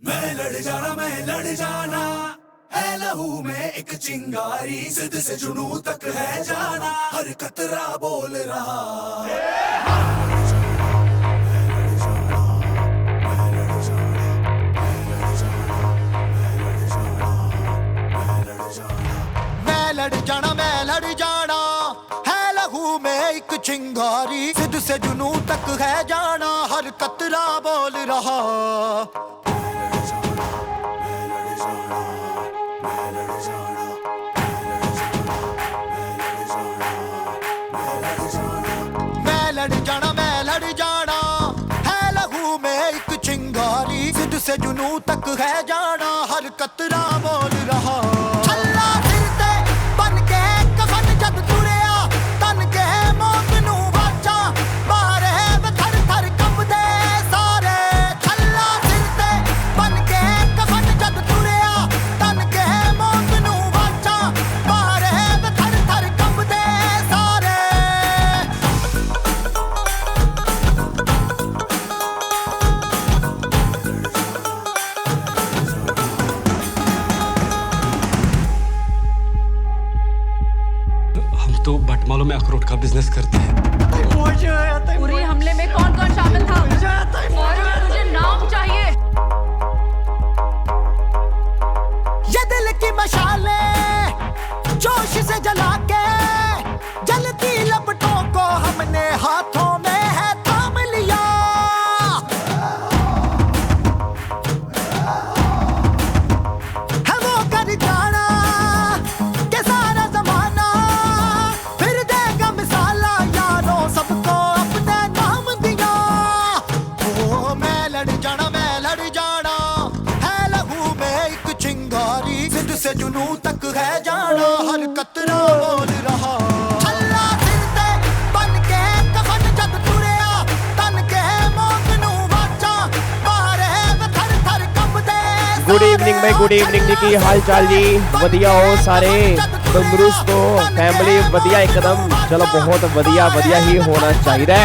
मैं लड़ जाना है लहू में एक चिंगारी, जिद से जुनू तक है जाना, हर कतरा बोल रहा मैं लड़ जाना है लहू में एक चिंगारी, जिद से जुनू तक है जाना, हर कतरा बोल रहा। मैं लड़ जाना है लहू में एक चिंगारी, जिद से जुनू तक है जाना, हर कतरा बोल रहा। छल्ला सिर ते बन के कफन जद तुरिया, तन के मौत नू वाचा, मारे थर थर कंबदे सारे। छल्ला सिर ते बन के कफन जद तुरिया, तन के मौत नू वाचा, मारे थर थर कंबदे सारे। हम तो बटमालों में अखरोट का बिजनेस करते हैं। पूरे हमले में कौन कौन शामिल था? मुझे नाम चाहिए। ये दिल की मशाले जोश से जला के, जलती लपटों को हमने हाथों में है थाम लिया। है वो कर जाना के सारा जमाना, फिर देगा मिसाला यारों सबको अपने नाम दिया। ओ मैं लड़ जाना है लहू में एक चिंगारी, जिद से जुनू तक है जाना, हर कतरा बोल रहा। छल्ला सिर ते बन के कफन जद तुरिया, तन के मौत नू वाचा, मारे थर थर कंबदे सारे। गुड इवनिंग भाई, गुड इवनिंग जी। की हाल चाल जी? वधिया हो सारे? तंदुरुस्त हो? फैमिली वधिया एकदम? चलो बहुत वधिया ही होना चाहिए।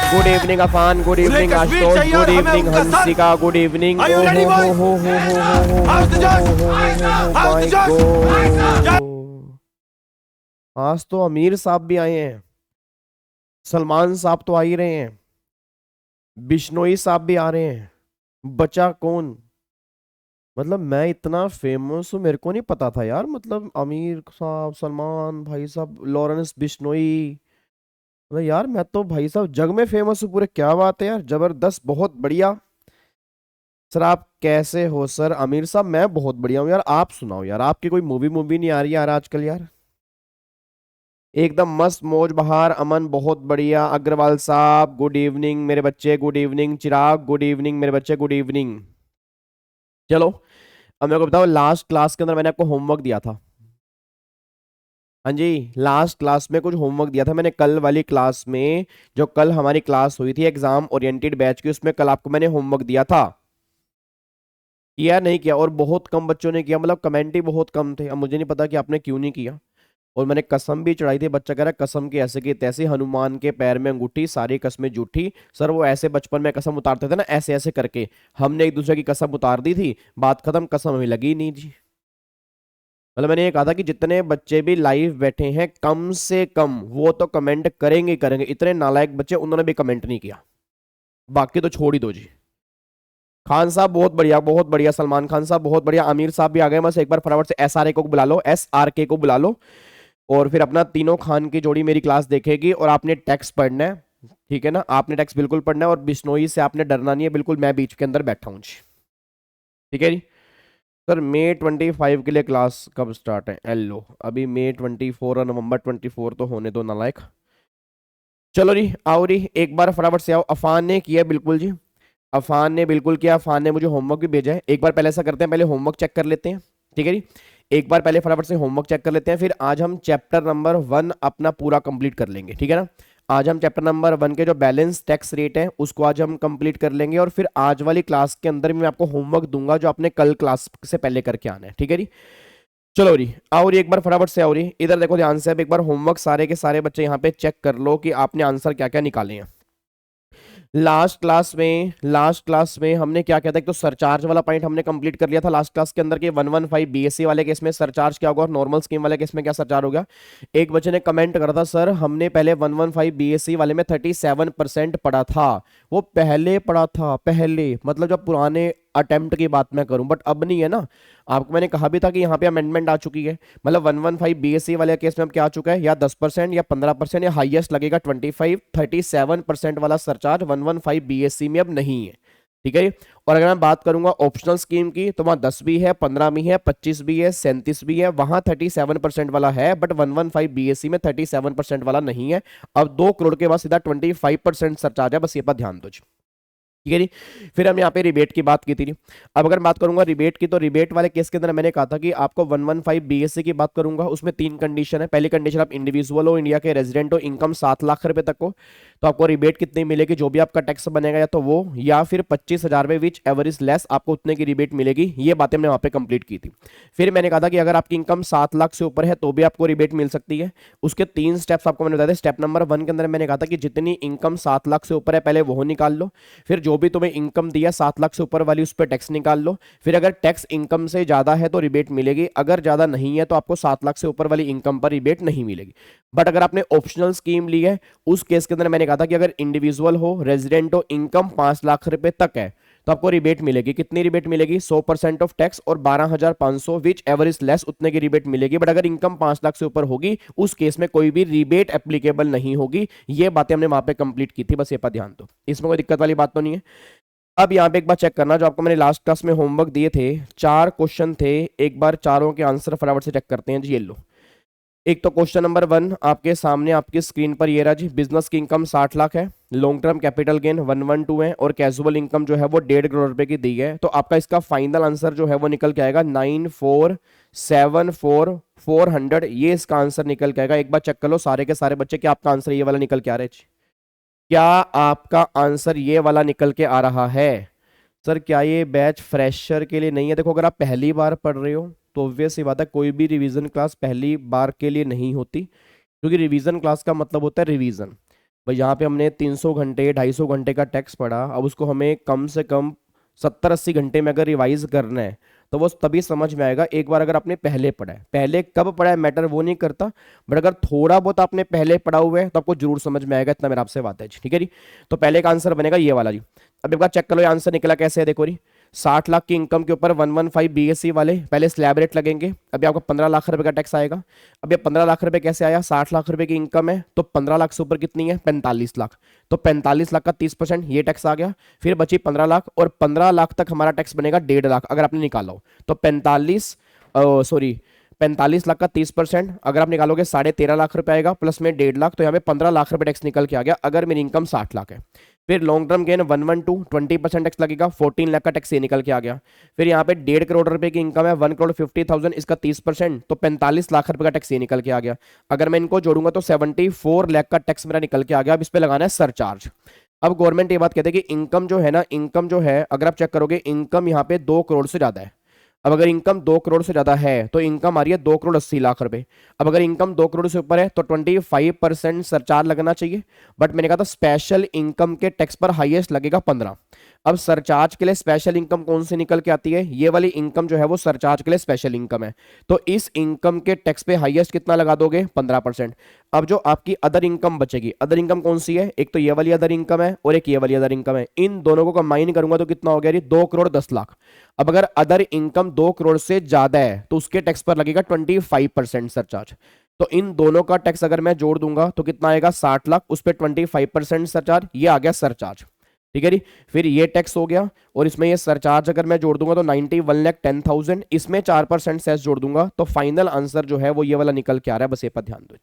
Good evening Afan, good evening Ashutosh, good evening Hansika, good evening. आज तो अमीर साहब भी आए हैं, सलमान साहब तो आ ही रहे हैं, बिश्नोई साहब भी आ रहे हैं। बचा कौन? मतलब मैं इतना फेमस हूँ, मेरे को नहीं पता था यार। मतलब आमिर साहब, सलमान भाई साहब, लॉरेंस बिश्नोई, मतलब यार मैं तो भाई साहब जग में फेमस हूँ पूरे। क्या बात है यार, जबरदस्त, बहुत बढ़िया। सर आप कैसे हो सर? आमिर साहब मैं बहुत बढ़िया हूँ यार, आप सुनाओ यार, आपकी कोई मूवी नहीं आ रही यार आजकल यार? एकदम मस्त मौज बहार, अमन बहुत बढ़िया। अग्रवाल साहब गुड इवनिंग मेरे बच्चे, गुड इवनिंग। चिराग गुड इवनिंग मेरे बच्चे, गुड इवनिंग। चलो अब मेरे को बताओ, लास्ट क्लास के अंदर मैंने आपको होमवर्क दिया था। हाँ जी, लास्ट क्लास में कुछ होमवर्क दिया था मैंने। कल वाली क्लास में, जो कल हमारी क्लास हुई थी एग्जाम ओरिएंटेड बैच की, उसमें कल आपको मैंने होमवर्क दिया था। किया नहीं किया? और बहुत कम बच्चों ने किया, मतलब कमेंट ही बहुत कम थे। अब मुझे नहीं पता कि आपने क्यों नहीं किया। और मैंने कसम भी चढ़ाई थी, बच्चा कह रहा है कसम की ऐसे की तैसे, हनुमान के पैर में अंगूठी, सारी कसमें झूठी। सर वो ऐसे बचपन में कसम उतारते थे ना, ऐसे ऐसे करके हमने एक दूसरे की कसम उतार दी थी, बात खत्म, कसम हमें लगी नहीं जी। मतलब मैंने ये कहा था कि जितने बच्चे भी लाइव बैठे हैं कम से कम वो तो कमेंट करेंगे ही करेंगे। इतने नालायक बच्चे, उन्होंने भी कमेंट नहीं किया, बाकी तो छोड़ ही दो जी। खान साहब बहुत बढ़िया। सलमान खान साहब बहुत बढ़िया। आमिर साहब भी आ गए। बस एक बार फटाफट से SRK को बुला लो, SRK को बुला लो, और फिर अपना तीनों खान की जोड़ी मेरी क्लास देखेगी। और आपने टेक्स्ट पढ़ना है, ठीक है ना? आपने टेक्स्ट बिल्कुल पढ़ना है, और बिश्नोई से आपने डरना नहीं है बिल्कुल, मैं बीच के अंदर बैठा हूँ जी, ठीक है जी। सर May 25 के लिए क्लास कब स्टार्ट है? लो अभी May 24 और November 24 तो होने दो नालायक। चलो जी आओ जी, एक बार फटाफट से आओ। अफान ने किया बिल्कुल जी, अफान ने बिल्कुल किया। अफान ने मुझे होमवर्क भी भेजा है। एक बार पहले ऐसा करते हैं, पहले होमवर्क चेक कर लेते हैं, ठीक है जी। एक बार पहले फटाफट से होमवर्क चेक कर लेते हैं, फिर आज हम चैप्टर नंबर 1 अपना पूरा कंप्लीट कर लेंगे, ठीक है ना? आज हम चैप्टर नंबर 1 के जो बैलेंस टैक्स रेट है उसको आज हम कंप्लीट कर लेंगे, और फिर आज वाली क्लास के अंदर भी मैं आपको होमवर्क दूंगा जो आपने कल क्लास से पहले करके आना है, ठीक है जी। चलो जी आओ जी, एक बार फटाफट से आओ जी। इधर देखो ध्यान से, अब एक बार होमवर्क सारे के सारे बच्चे यहाँ पे चेक कर लो कि आपने आंसर क्या क्या निकाले हैं। लास्ट क्लास में हमने क्या किया था, एक तो सरचार्ज वाला पॉइंट हमने कंप्लीट कर लिया था लास्ट क्लास के अंदर के 115 बीएससी वाले केस में सरचार्ज क्या होगा और नॉर्मल स्कीम वाले केस में क्या सरचार्ज होगा। एक बच्चे ने कमेंट करा था सर हमने पहले 115 बीएससी वाले में 37% पढ़ा था। वो पहले पढ़ा था, पहले मतलब जब पुराने अटेम्प्ट की बात मैं करूं, बट अब नहीं है ना। आपको मैंने कहा भी था कि यहाँ पे अमेंडमेंट आ चुकी है, मतलब 115 बीएससी वाले केस में अब क्या आ चुका है, या 10% या 15% या हाईएस्ट लगेगा 37% वाला सरचार्ज 115 बीएससी में अब नहीं है। ठीक है। और अगर मैं बात करूंगा ऑप्शनल स्कीम की तो वहां 10 भी है, 15 भी है, 25 भी है, 37 भी है, वहां 37% वाला है, बट 115 बीएससी में 37% वाला नहीं है। अब 2 करोड़ के बाद सीधा 25% सरचार्ज है, बस ये पर ध्यान दो। ठीक है जी। फिर हम यहाँ पे रिबेट की बात की थी। अब अगर बात करूंगा रिबेट की, तो रिबेट वाले केस के अंदर मैंने कहा था कि आपको 115 बीएससी की बात करूंगा, उसमें 3 कंडीशन है। पहली कंडीशन आप इंडिविजुअल हो, इंडिया के रेजिडेंट हो, इनकम 7 लाख रुपए तक हो, तो आपको रिबेट कितनी मिलेगी, जो भी आपका टैक्स बनेगा या तो वो या फिर 25,000 में विच एवर इज लेस, आपको उतने की रिबेट मिलेगी। ये बातें हमने वहां पे कंप्लीट की थी। फिर मैंने कहा था कि अगर आपकी इनकम 7 लाख से ऊपर है तो भी आपको रिबेट मिल सकती है। उसके 3 स्टेप्स आपको मैंने बताया थे। स्टेप नंबर 1 के अंदर मैंने कहा था कि जितनी इनकम 7 लाख से ऊपर है पहले वो निकाल लो, फिर जो भी तुम्हें इनकम दिया 7 लाख से ऊपर वाली उस पर टैक्स निकाल लो, फिर अगर टैक्स इनकम से ज्यादा है तो रिबेट मिलेगी, अगर ज्यादा नहीं है तो आपको 7 लाख से ऊपर वाली इनकम पर रिबेट नहीं मिलेगी। बट अगर आपने ऑप्शनल स्कीम ली है उस केस के अंदर मैंने कहा था कि अगर इंडिविजुअल हो, रेजिडेंट हो, इनकम 5 लाख रुपए तक है तो आपको रिबेट मिलेगी। कितनी रिबेट मिलेगी, 100% ऑफ टैक्स और 12,500 विच एवर इज लेस, उतने की रिबेट मिलेगी। बट अगर इनकम 5 लाख से ऊपर होगी उस केस में कोई भी रिबेट एप्लीकेबल नहीं होगी। ये बातें हमने वहां पे कंप्लीट की थी, बस ये पर ध्यान दो, इसमें कोई दिक्कत वाली बात तो नहीं है। अब यहाँ पे एक बार चेक करना, जो आपको मैंने लास्ट क्लास में होमवर्क दिए थे 4 क्वेश्चन थे, एक बार चारों के आंसर फटाफट से चेक करते हैं जी। ये लो, एक तो क्वेश्चन नंबर 1 आपके सामने आपकी स्क्रीन पर ये रहा जी। बिजनेस की इनकम 60 लाख है, लॉन्ग टर्म कैपिटल गेन 112 है और कैजुअल इनकम जो है वो 1.5 करोड़ रुपए की दी है। तो आपका इसका फाइनल आंसर जो है वो निकल के आएगा 947400। ये इसका आंसर निकल के आएगा। एक बार चेक कर लो सारे के सारे बच्चे, क्या आपका आंसर ये वाला निकल के आ रहा है? क्या आपका आंसर ये वाला निकल के आ रहा है? सर क्या ये बैच फ्रेशर के लिए नहीं है? देखो अगर आप पहली बार पढ़ रहे हो तो ऑब्वियस ही बात है कोई भी रिवीजन क्लास पहली बार के लिए नहीं होती, क्योंकि रिवीजन क्लास का मतलब होता है रिवीजन। भाई यहाँ पे हमने 300 घंटे 250 घंटे का टेक्स्ट पढ़ा, अब उसको हमें कम से कम 70-80 घंटे में अगर रिवाइज करना है तो वो तभी समझ में आएगा एक बार अगर आपने पहले पढ़ा है। पहले कब पढ़ा है मैटर वो नहीं करता, बट अगर थोड़ा बहुत आपने पहले पढ़ा हुआ है तो आपको जरूर समझ में आएगा, इतना मेरा आपसे बात है। ठीक है जी। तो पहले का आंसर बनेगा ये वाला जी। अब एक बार चेक कर लो ये आंसर निकला कैसे है। देखो जी 60 लाख की इनकम के ऊपर 115 बीएससी वाले पहले स्लैब रेट लगेंगे। अभी आपको 15 लाख रुपए का टैक्स आएगा। अब ये 15 लाख रुपए कैसे आया? 60 लाख रुपए की इनकम है तो 15 लाख से ऊपर कितनी है? 45 लाख। तो 45 लाख का 30% ये टैक्स आ गया, फिर बची 15 लाख और 15 लाख तक हमारा टैक्स बनेगा 1.5 लाख अगर आपने निकाला हो तो 45 लाख का 30% अगर आप निकालोगे 13.5 लाख रुपए आएगा, प्लस में 1.5 लाख, तो यहाँ पे 15 लाख रुपए टैक्स निकल के आ गया अगर मेरी इनकम 60 लाख है। फिर लॉन्ग टर्म गेन 112 20% टैक्स लगेगा, 14 लाख का टैक्स ये निकल के आ गया। फिर यहाँ पे 1.5 करोड़ रुपए की इनकम है, 1,50,000 इसका 30% तो 45 लाख रुपए का टैक्स ये निकल के आ गया। अगर मैं इनको जोड़ूंगा तो 74 लाख का टैक्स मेरा निकल के आ गया। अब इस पे लगाना है सरचार्ज। अब गवर्नमेंट ये बात कहते हैं कि इनकम जो है ना, इनकम जो है अगर आप चेक करोगे इनकम यहाँ पे 2 करोड़ से ज्यादा है। अब अगर इनकम 2 करोड़ से ज्यादा है तो इनकम आ रही है 2 करोड़ 80 लाख रुपए। अब अगर इनकम 2 करोड़ से ऊपर है तो 25% सरचार्ज लगना चाहिए, बट मैंने कहा था स्पेशल इनकम के टैक्स पर हाईएस्ट लगेगा 15। अब सरचार्ज के लिए स्पेशल इनकम कौन सी निकल के आती है? ये वाली इनकम जो है वो सरचार्ज के लिए स्पेशल इनकम है, तो इस इनकम के टैक्स पे हाईएस्ट कितना लगा दोगे? 15%। अब जो आपकी अदर इनकम बचेगी, अदर इनकम कौन सी है? एक तो ये वाली अदर इनकम है और एक ये वाली अदर इनकम है। इन दोनों को कंबाइन करूंगा तो कितना हो गया? 2 करोड़ 10 लाख। अब अगर अदर इनकम 2 करोड़ से ज्यादा है तो उसके टैक्स पर लगेगा 25% सरचार्ज। तो इन दोनों का टैक्स अगर मैं जोड़ दूंगा तो कितना आएगा? 60 लाख, उस पर 25% सरचार्ज, ये आ गया सरचार्ज। ठीक है जी। फिर ये टैक्स हो गया और इसमें ये सरचार्ज अगर मैं जोड़ दूंगा तो 91,10,000, इसमें 4% सेस जोड़ दूंगा तो फाइनल आंसर जो है वो ये वाला निकल के आ रहा है। बस ये पर ध्यान दो,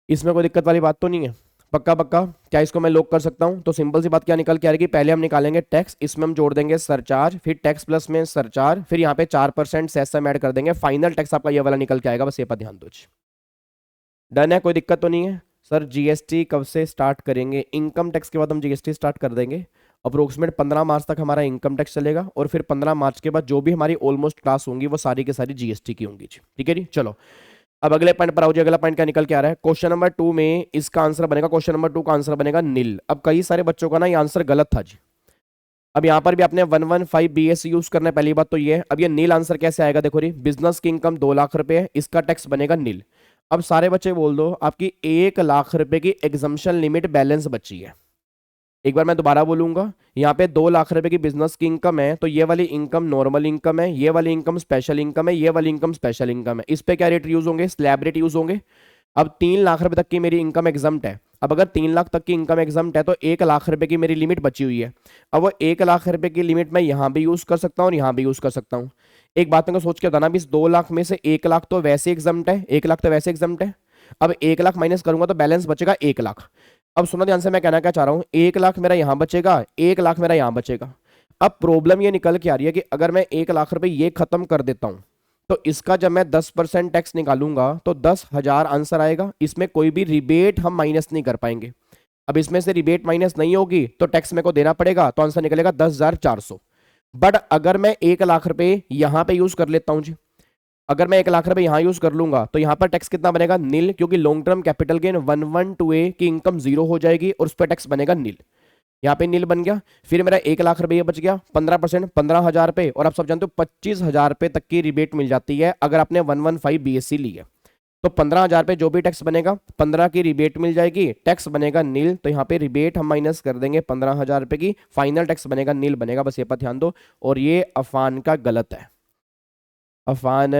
इसमें कोई दिक्कत वाली बात तो नहीं है? पक्का पक्का? क्या इसको मैं लॉक कर सकता हूं? तो सिंपल सी बात क्या निकल के आ रही है, पहले हम निकालेंगे टैक्स, इसमें हम जोड़ देंगे सरचार्ज, फिर टैक्स प्लस में सरचार्ज, फिर यहाँ पे 4% सेस हम ऐड कर देंगे, फाइनल टैक्स आपका ये वाला निकल के आएगा। बस ये पर ध्यान दो। डन है? कोई दिक्कत तो नहीं है? सर जीएसटी कब से स्टार्ट करेंगे? इनकम टैक्स के बाद हम जीएसटी स्टार्ट कर देंगे। अप्रोक्सीमेट 15 मार्च तक हमारा इनकम टैक्स चलेगा और फिर 15 मार्च के बाद जो भी हमारी ऑलमोस्ट क्लास होंगी वो सारी की सारी जीएसटी की होंगी। ठीक है जी। चलो अब अगले पॉइंट पर आओ जी। अगला पॉइंट क्या निकल के आ रहा है? क्वेश्चन नंबर 2 में इसका आंसर बनेगा, क्वेश्चन नंबर 2 का आंसर बनेगा नील। अब कई सारे बच्चों का ना ये आंसर गलत था जी। अब यहां पर भी आपने 115 BSc यूज करना है, पहली बात तो ये है। अब ये नील आंसर कैसे आएगा? देखो री, बिजनेस की इनकम 2 लाख रुपए है, इसका टैक्स बनेगा नील। अब सारे बच्चे बोल दो आपकी 1 लाख रुपए की एग्जम्पशन लिमिट बैलेंस बची है। एक बार मैं दोबारा बोलूंगा, यहाँ पे 2 लाख रुपए की बिजनेस की इनकम है, तो ये वाली इनकम नॉर्मल इनकम है, ये वाली इनकम स्पेशल इनकम है, ये वाली इनकम स्पेशल इनकम है। इस पे क्या रेट यूज होंगे? स्लैब रेट यूज होंगे। अब 3 लाख रुपए तक की मेरी इनकम एग्जम्प्ट है। अब अगर 3 लाख तक की इनकम एग्जम्प्ट है तो 1 लाख रुपए की मेरी लिमिट बची हुई है। अब वो 1 लाख रुपए की लिमिट मैं यहाँ भी यूज कर सकता हूँ और यहाँ भी यूज कर सकता हूँ। एक बात को सोच के बताना, भी इस 2 लाख में से 1 लाख तो वैसे एग्जम्प्ट है, 1 लाख तो वैसे एग्जम्प्ट है। अब 1 लाख माइनस करूंगा तो बैलेंस बचेगा 1 लाख। अब सुनो ध्यान से, मैं कहना क्या चाह रहा हूं, 1 लाख मेरा यहां बचेगा, 1 लाख मेरा यहां बचेगा। अब प्रॉब्लम ये निकल के आ रही है कि अगर मैं 1 लाख रुपए ये खत्म कर देता हूं तो इसका जब मैं 10% टैक्स निकालूंगा तो 10,000 आंसर आएगा। इसमें कोई भी रिबेट हम माइनस नहीं कर पाएंगे। अब इसमें से रिबेट माइनस नहीं होगी तो टैक्स मेरे को देना पड़ेगा, तो आंसर निकलेगा 10,400। बट अगर मैं 1 लाख रुपए यहां पे यूज कर लेता हूं जी, अगर मैं 1 लाख रुपए यहां यूज कर लूंगा तो यहां पर टैक्स कितना बनेगा? नील, क्योंकि long term capital gain 112A की इनकम 0 हो जाएगी और उस पर टैक्स बनेगा नील। यहां पे नील बन गया। फिर मेरा 1 लाख रुपए बच गया, 15% 15,000 पे, और आप सब जानते हो 25,000 पे तक की रिबेट मिल जाती है अगर आपने 115 BSc ली है। तो 15,000 पे जो भी टैक्स बनेगा 15 की रिबेट मिल जाएगी, टैक्स बनेगा नील। तो यहाँ पे रिबेट हम माइनस कर देंगे 15,000 रुपए की, फाइनल टैक्स बनेगा नील बनेगा। बस ये पर ध्यान दो। और ये अफान का गलत है। अफान,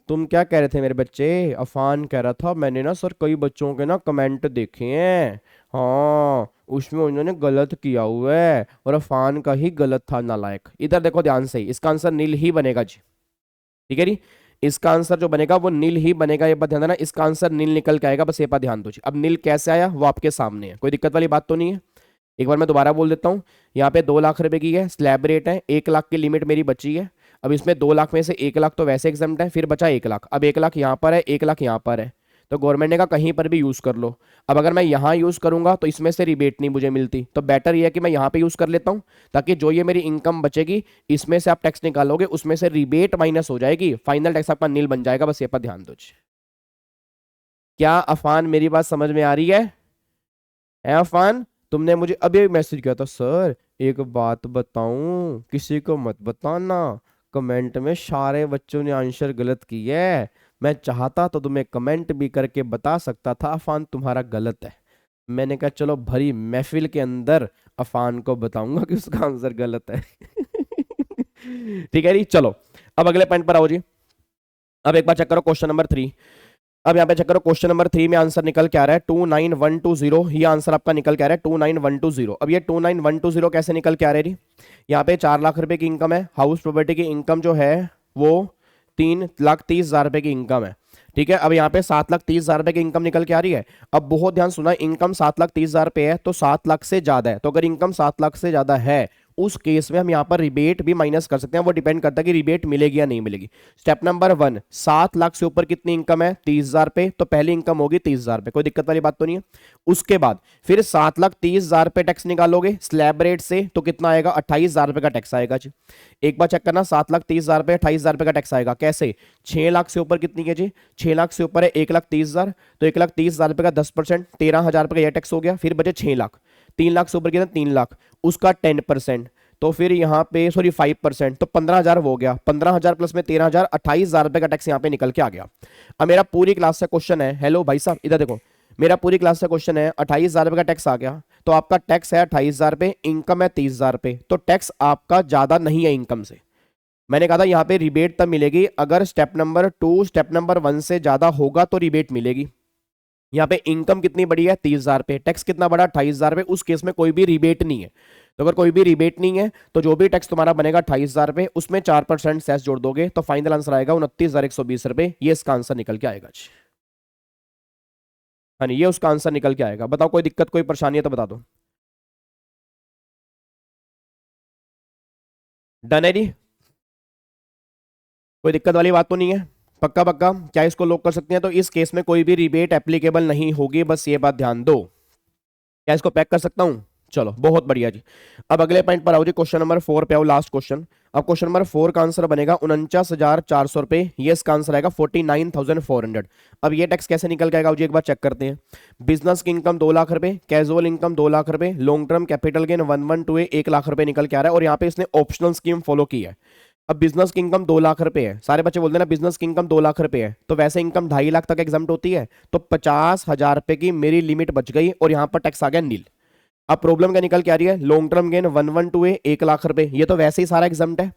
तुम क्या कह रहे थे मेरे बच्चे? अफान कह रहा था मैंने ना सर कई बच्चों के ना कमेंट देखे हैं, हाँ उसमें उन्होंने गलत किया हुआ है, और अफान का ही गलत था, नालायक। इधर देखो ध्यान से, इसका आंसर नील ही बनेगा जी, ठीक है जी। इसका आंसर जो बनेगा वो नील ही बनेगा, ये बात ध्यान देना। इसका आंसर नील निकल के आएगा, बस ये बात ध्यान दो जी। अब नील कैसे आया वो आपके सामने है, कोई दिक्कत वाली बात तो नहीं है। एक बार मैं दोबारा बोल देता हूँ, यहाँ पे 2 लाख रुपए की है, स्लैब रेट है, 1 लाख की लिमिट मेरी बची है। अब इसमें 2 लाख में से 1 लाख तो वैसे एग्जाम्प्ट है, फिर बचा 1 लाख। अब 1 लाख यहाँ पर है, 1 लाख यहाँ पर है, तो गवर्नमेंट ने कहा कहीं पर भी यूज कर लो। अब अगर मैं यहाँ यूज करूंगा तो इसमें से रिबेट नहीं मुझे मिलती, तो बेटर ये है कि मैं यहाँ पे यूज कर लेता हूँ, ताकि जो ये मेरी इनकम बचेगी इसमें से आप टैक्स निकालोगे, उसमें से रिबेट माइनस हो जाएगी, फाइनल टैक्स आपका नील बन जाएगा। बस ये पर ध्यान दो। क्या अफान मेरी बात समझ में आ रही है? अफान, तुमने मुझे अभी मैसेज किया था, सर एक बात बताऊं, किसी को मत बताना, कमेंट में सारे बच्चों ने आंसर गलत किया है। मैं चाहता तो तुम्हें कमेंट भी करके बता सकता था अफान तुम्हारा गलत है। मैंने कहा चलो भरी महफिल के अंदर अफान को बताऊंगा कि उसका आंसर गलत है। ठीक है जी, चलो अब अगले पॉइंट पर आओ जी। अब एक बार चेक करो क्वेश्चन नंबर 3। अब यहाँ पे चेक करो क्वेश्चन नंबर 3 में आंसर निकल के आ रहा है 29120। ये आंसर आपका निकल के आ रहा है 29120। अब ये 29120 कैसे निकल के आ रहा है जी? यहाँ पे 4 लाख रुपए की इनकम है, हाउस प्रॉपर्टी की इनकम जो है वो 3,30,000 रुपए की इनकम है, ठीक है। अब यहाँ पे 7,30,000 रुपए की इनकम निकल के आ रही है। अब बहुत ध्यान सुना, इनकम 7,30,000 रुपए है तो 7 लाख से ज्यादा है, तो अगर इनकम 7 लाख से ज्यादा है उस केस में हम यहाँ पर रिबेट भी माइनस कर सकते हैं, वो डिपेंड करता है कि रिबेट मिलेगी या नहीं मिलेगी। स्टेप नंबर 1, 7 लाख से ऊपर कितनी इनकम है? 30,000 रुपए, तो पहली इनकम होगी 30,000 रुपए, कोई दिक्कत वाली बात तो नहीं है। उसके बाद फिर 7,30,000 रुपए टैक्स निकालोगे स्लैब रेट से, तो कितना आएगा? 28,000 रुपए का टैक्स आएगा जी। एक बार चेक करना, 7,30,000 रुपए 28,000 रुपए का टैक्स आएगा। कैसे? 6 लाख से ऊपर कितनी है जी? 6 लाख से ऊपर है 1,30,000, तो 1,30,000 रुपए का 10%, 13,000 रुपए का यह टैक्स हो गया। फिर बचे 6 लाख, 3 लाख से ऊपर कितना? 3 लाख, उसका 10%, तो फिर यहाँ पे सॉरी 5%, तो 15,000 हो गया। 15,000 प्लस में 13,000, 28,000 रुपए का टैक्स यहाँ पे निकल के आ गया। अब मेरा पूरी क्लास से क्वेश्चन है, हेलो भाई साहब इधर देखो, मेरा पूरी क्लास से क्वेश्चन है 28,000 रुपए का टैक्स आ गया, तो आपका टैक्स है 28,000 रुपए, इनकम है 30,000 रुपए, तो टैक्स आपका ज्यादा नहीं है इनकम से। मैंने कहा था यहाँ पे रिबेट तब मिलेगी अगर स्टेप नंबर 2 स्टेप नंबर 1 से ज्यादा होगा तो रिबेट मिलेगी। यहाँ पे इनकम कितनी बड़ी है? 30,000 रुपए, टैक्स कितना बड़ा? 28,000 रुपए, उस केस में कोई भी रिबेट नहीं है। तो अगर कोई भी रिबेट नहीं है तो जो भी टैक्स तुम्हारा बनेगा 28,000 रुपए, उसमें 4% सेस जोड़ दोगे तो फाइनल आंसर आएगा 29,120 रुपए। ये इसका आंसर निकल के आएगा। हाँ, ये उसका आंसर निकल के आएगा। बताओ कोई दिक्कत कोई परेशानी है तो बता दो। डन है जी, कोई दिक्कत वाली बात तो नहीं है? पक्का पक्का, क्या इसको लॉक कर सकते हैं? तो इस केस में कोई भी रिबेट एप्लीकेबल नहीं होगी, बस ये बात ध्यान दो। क्या इसको पैक कर सकता हूं? चलो बहुत बढ़िया जी। अब अगले पॉइंट पर आओ जी, क्वेश्चन नंबर 4 पे आओ, लास्ट क्वेश्चन। अब क्वेश्चन नंबर 4 का आंसर बनेगा 49,400 रुपए, ये इसका आंसर आएगा 49,400। अब ये टैक्स कैसे निकल के आएगा जी, एक बार चेक करते हैं। बिजनेस की इनकम 2 लाख रुपए, कैजुअल इनकम 2 लाख रुपए, long term capital gain 112 1 lakh रुपए निकल के आ रहा है, और यहाँ पे इसने ऑप्शनल स्कीम फॉलो की है। अब बिजनेस की इनकम 2 लाख रुपए है, सारे बच्चे बोलते हैं ना बिजनेस की इनकम 2 लाख रुपए है, तो वैसे इनकम 2.5 लाख तक एग्जाम्प्ट होती है, तो 50,000 रुपए की मेरी लिमिट बच गई और यहाँ पर टैक्स आ गया नील। अब प्रॉब्लम क्या निकल के आ रही है, लॉन्ग टर्म गेन 112 1 लाख रुपए, ये तो वैसे ही सारा एग्जाम्प्ट है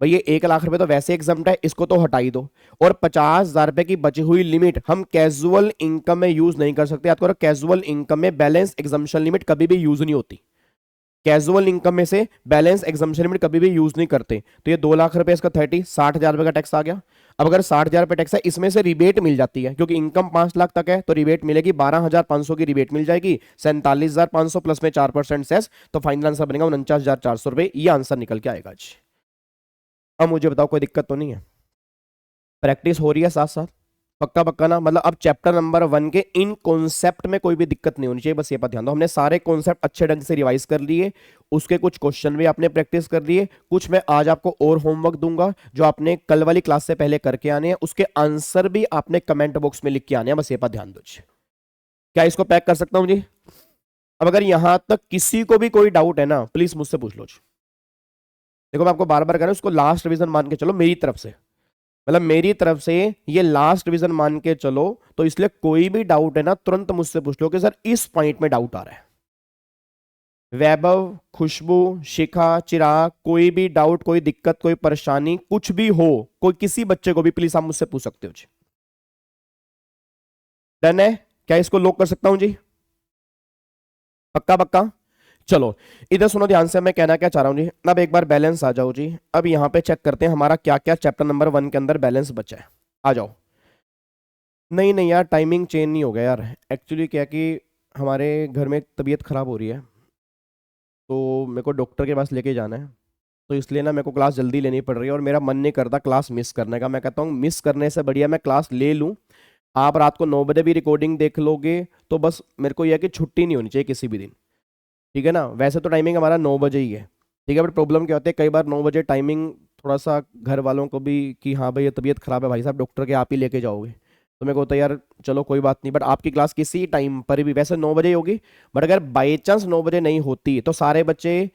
भाई, ये 1 लाख रुपए तो वैसे एग्जाम्प्ट है, इसको तो हटा ही दो। और 50,000 रुपए की बची हुई लिमिट हम कैजुअल इनकम में यूज नहीं कर सकते। याद करो, कैजुअल इनकम में बैलेंस एग्जम्पशन लिमिट कभी भी यूज नहीं होती, कैजुअल इनकम में से बैलेंस एग्जम्पशन लिमिट कभी भी यूज नहीं करते। तो ये 2 लाख रुपए, इसका 60,000 रुपए का टैक्स आ गया। अब अगर 60,000 रुपए टैक्स है, इसमें से रिबेट मिल जाती है, क्योंकि इनकम 5 लाख तक है तो रिबेट मिलेगी, 12,500 की रिबेट मिल जाएगी, 47,500 प्लस में 4% सेस, तो फाइनल आंसर बनेगा 49,400 रुपए, ये आंसर निकल के आएगा जी। अब मुझे बताओ कोई दिक्कत तो नहीं है, प्रैक्टिस हो रही है साथ साथ, पक्का पक्का ना, मतलब अब चैप्टर नंबर 1 के इन कॉन्सेप्ट में कोई भी दिक्कत नहीं होनी चाहिए, बस ये पर ध्यान दो। हमने सारे कॉन्सेप्ट अच्छे ढंग से रिवाइज कर लिए, उसके कुछ क्वेश्चन भी आपने प्रैक्टिस कर लिए, कुछ मैं आज आपको और होमवर्क दूंगा जो आपने कल वाली क्लास से पहले करके आने हैं, उसके आंसर भी आपने कमेंट बॉक्स में लिख के आने हैं, बस ये पर ध्यान दो। क्या इसको पैक कर सकता हूं जी? अब अगर यहां तक किसी को भी कोई डाउट है ना, प्लीज मुझसे पूछ लो जी। देखो मैं आपको बार बार कह रहा हूं, उसको लास्ट रिवीजन मान के चलो मेरी तरफ से, मतलब मेरी तरफ से ये लास्ट रिवीजन मान के चलो, तो इसलिए कोई भी डाउट है ना तुरंत मुझसे पूछ लो कि सर इस पॉइंट में डाउट आ रहा है। वैभव, खुशबू, शिखा, चिराग, कोई भी डाउट, कोई दिक्कत, कोई परेशानी, कुछ भी हो, कोई किसी बच्चे को भी प्लीज आप मुझसे पूछ सकते हो जी। डन है? क्या इसको लॉक कर सकता हूं जी? पक्का पक्का? चलो इधर सुनो ध्यान से, मैं कहना क्या चाह रहा हूं जी। अब एक बार बैलेंस आ जाओ जी। अब यहां पे चेक करते हैं हमारा क्या क्या चैप्टर नंबर 1 के अंदर बैलेंस बचा है। आ जाओ। नहीं नहीं यार, टाइमिंग चेंज नहीं हो गया यार, एक्चुअली क्या कि हमारे घर में तबीयत खराब हो रही है, तो मेरे को डॉक्टर के पास लेके जाना है, तो इसलिए ना मेरे को क्लास जल्दी लेनी पड़ रही है, और मेरा मन नहीं करता क्लास मिस करने का। मैं कहता हूँ मिस करने से बढ़िया मैं क्लास ले लूँ, आप रात को 9 बजे भी रिकॉर्डिंग देख लोगे, तो बस मेरे को यह है कि छुट्टी नहीं होनी चाहिए किसी भी दिन, ठीक है ना। वैसे तो टाइमिंग हमारा 9 बजे ही है, ठीक है, बट प्रॉब्लम क्या होती है, कई बार 9 बजे टाइमिंग थोड़ा सा घर वालों को भी कि हाँ भाई ये तबीयत खराब है भाई साहब, डॉक्टर के आप ही लेके जाओगे, तो मेरे को होता है यार चलो कोई बात नहीं, बट आपकी क्लास किसी टाइम पर भी वैसे 9 बजे ही होगी, बट अगर बाई चांस 9 बजे नहीं होती तो सारे बच्चे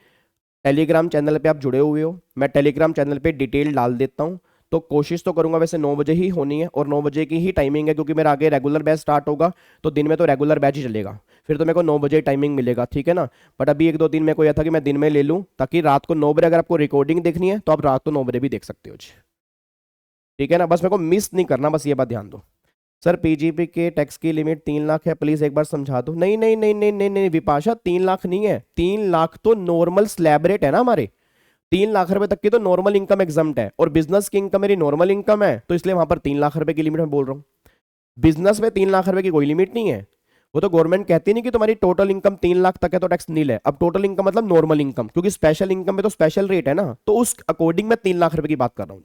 टेलीग्राम चैनल पे आप जुड़े हुए हो, मैं टेलीग्राम चैनल पे डिटेल डाल देता हूँ, तो कोशिश तो करूंगा वैसे 9 बजे ही होनी है, और 9 बजे की ही टाइमिंग है, क्योंकि मेरा आगे रेगुलर बैच स्टार्ट होगा, तो दिन में तो रेगुलर बैच ही चलेगा, फिर तो मेरे को 9 बजे टाइमिंग मिलेगा, ठीक है ना। बट अभी 1-2 दिन मेरे को यह था कि मैं दिन में ले लूँ, ताकि रात को 9 बजे अगर आपको रिकॉर्डिंग देखनी है तो आप रात को 9 बजे भी देख सकते हो जी, ठीक है ना। बस मेरे को मिस नहीं करना, बस ये बात ध्यान दो। सर पीजीपी के टैक्स की लिमिट 3 लाख है, प्लीज एक बार समझा दो। नहीं नहीं नहीं नहीं नहीं नहीं विपाशा, 3 लाख नहीं है, 3 लाख तो नॉर्मल स्लैब रेट है ना हमारे, 3 लाख रुपए तक की तो नॉर्मल इनकम एग्जम्प्ट है, और बिजनेस की इनकम मेरी नॉर्मल इनकम है, तो इसलिए वहां पर 3 लाख रुपए की लिमिट में बोल रहा हूँ। बिजनेस में 3 लाख रुपए की कोई लिमिट नहीं है, वो तो गवर्नमेंट कहती नहीं कि तुम्हारी टोटल इनकम 3 लाख तक है तो टैक्स नील है। अब टोटल इनकम मतलब नॉर्मल इनकम, क्योंकि स्पेशल इनकम में तो स्पेशल रेट है ना, तो उस अकॉर्डिंग मैं 3 लाख रुपए की बात कर रहा हूँ,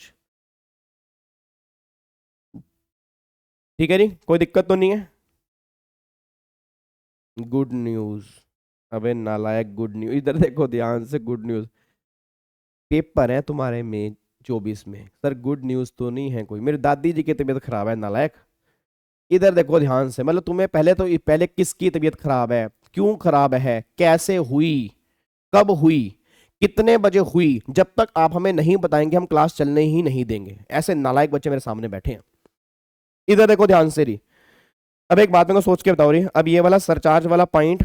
ठीक है जी, कोई दिक्कत तो नहीं है। गुड न्यूज, अबे नालायक, गुड न्यूज, इधर देखो ध्यान से, गुड न्यूज, पेपर है तुम्हारे में 24 में, सर गुड न्यूज तो नहीं है कोई, मेरी दादी जी की तबीयत खराब है नालायक। इधर देखो ध्यान से, मतलब तुम्हें पहले किसकी तबीयत खराब है, क्यों खराब है, कैसे हुई, कब हुई, कितने बजे हुई, जब तक आप हमें नहीं बताएंगे हम क्लास चलने ही नहीं देंगे। ऐसे नालायक बच्चे मेरे सामने बैठे हैं। इधर देखो ध्यान से रही। अब एक बात मेरे को सोच के बताओ रही, अब ये वाला सरचार्ज वाला पॉइंट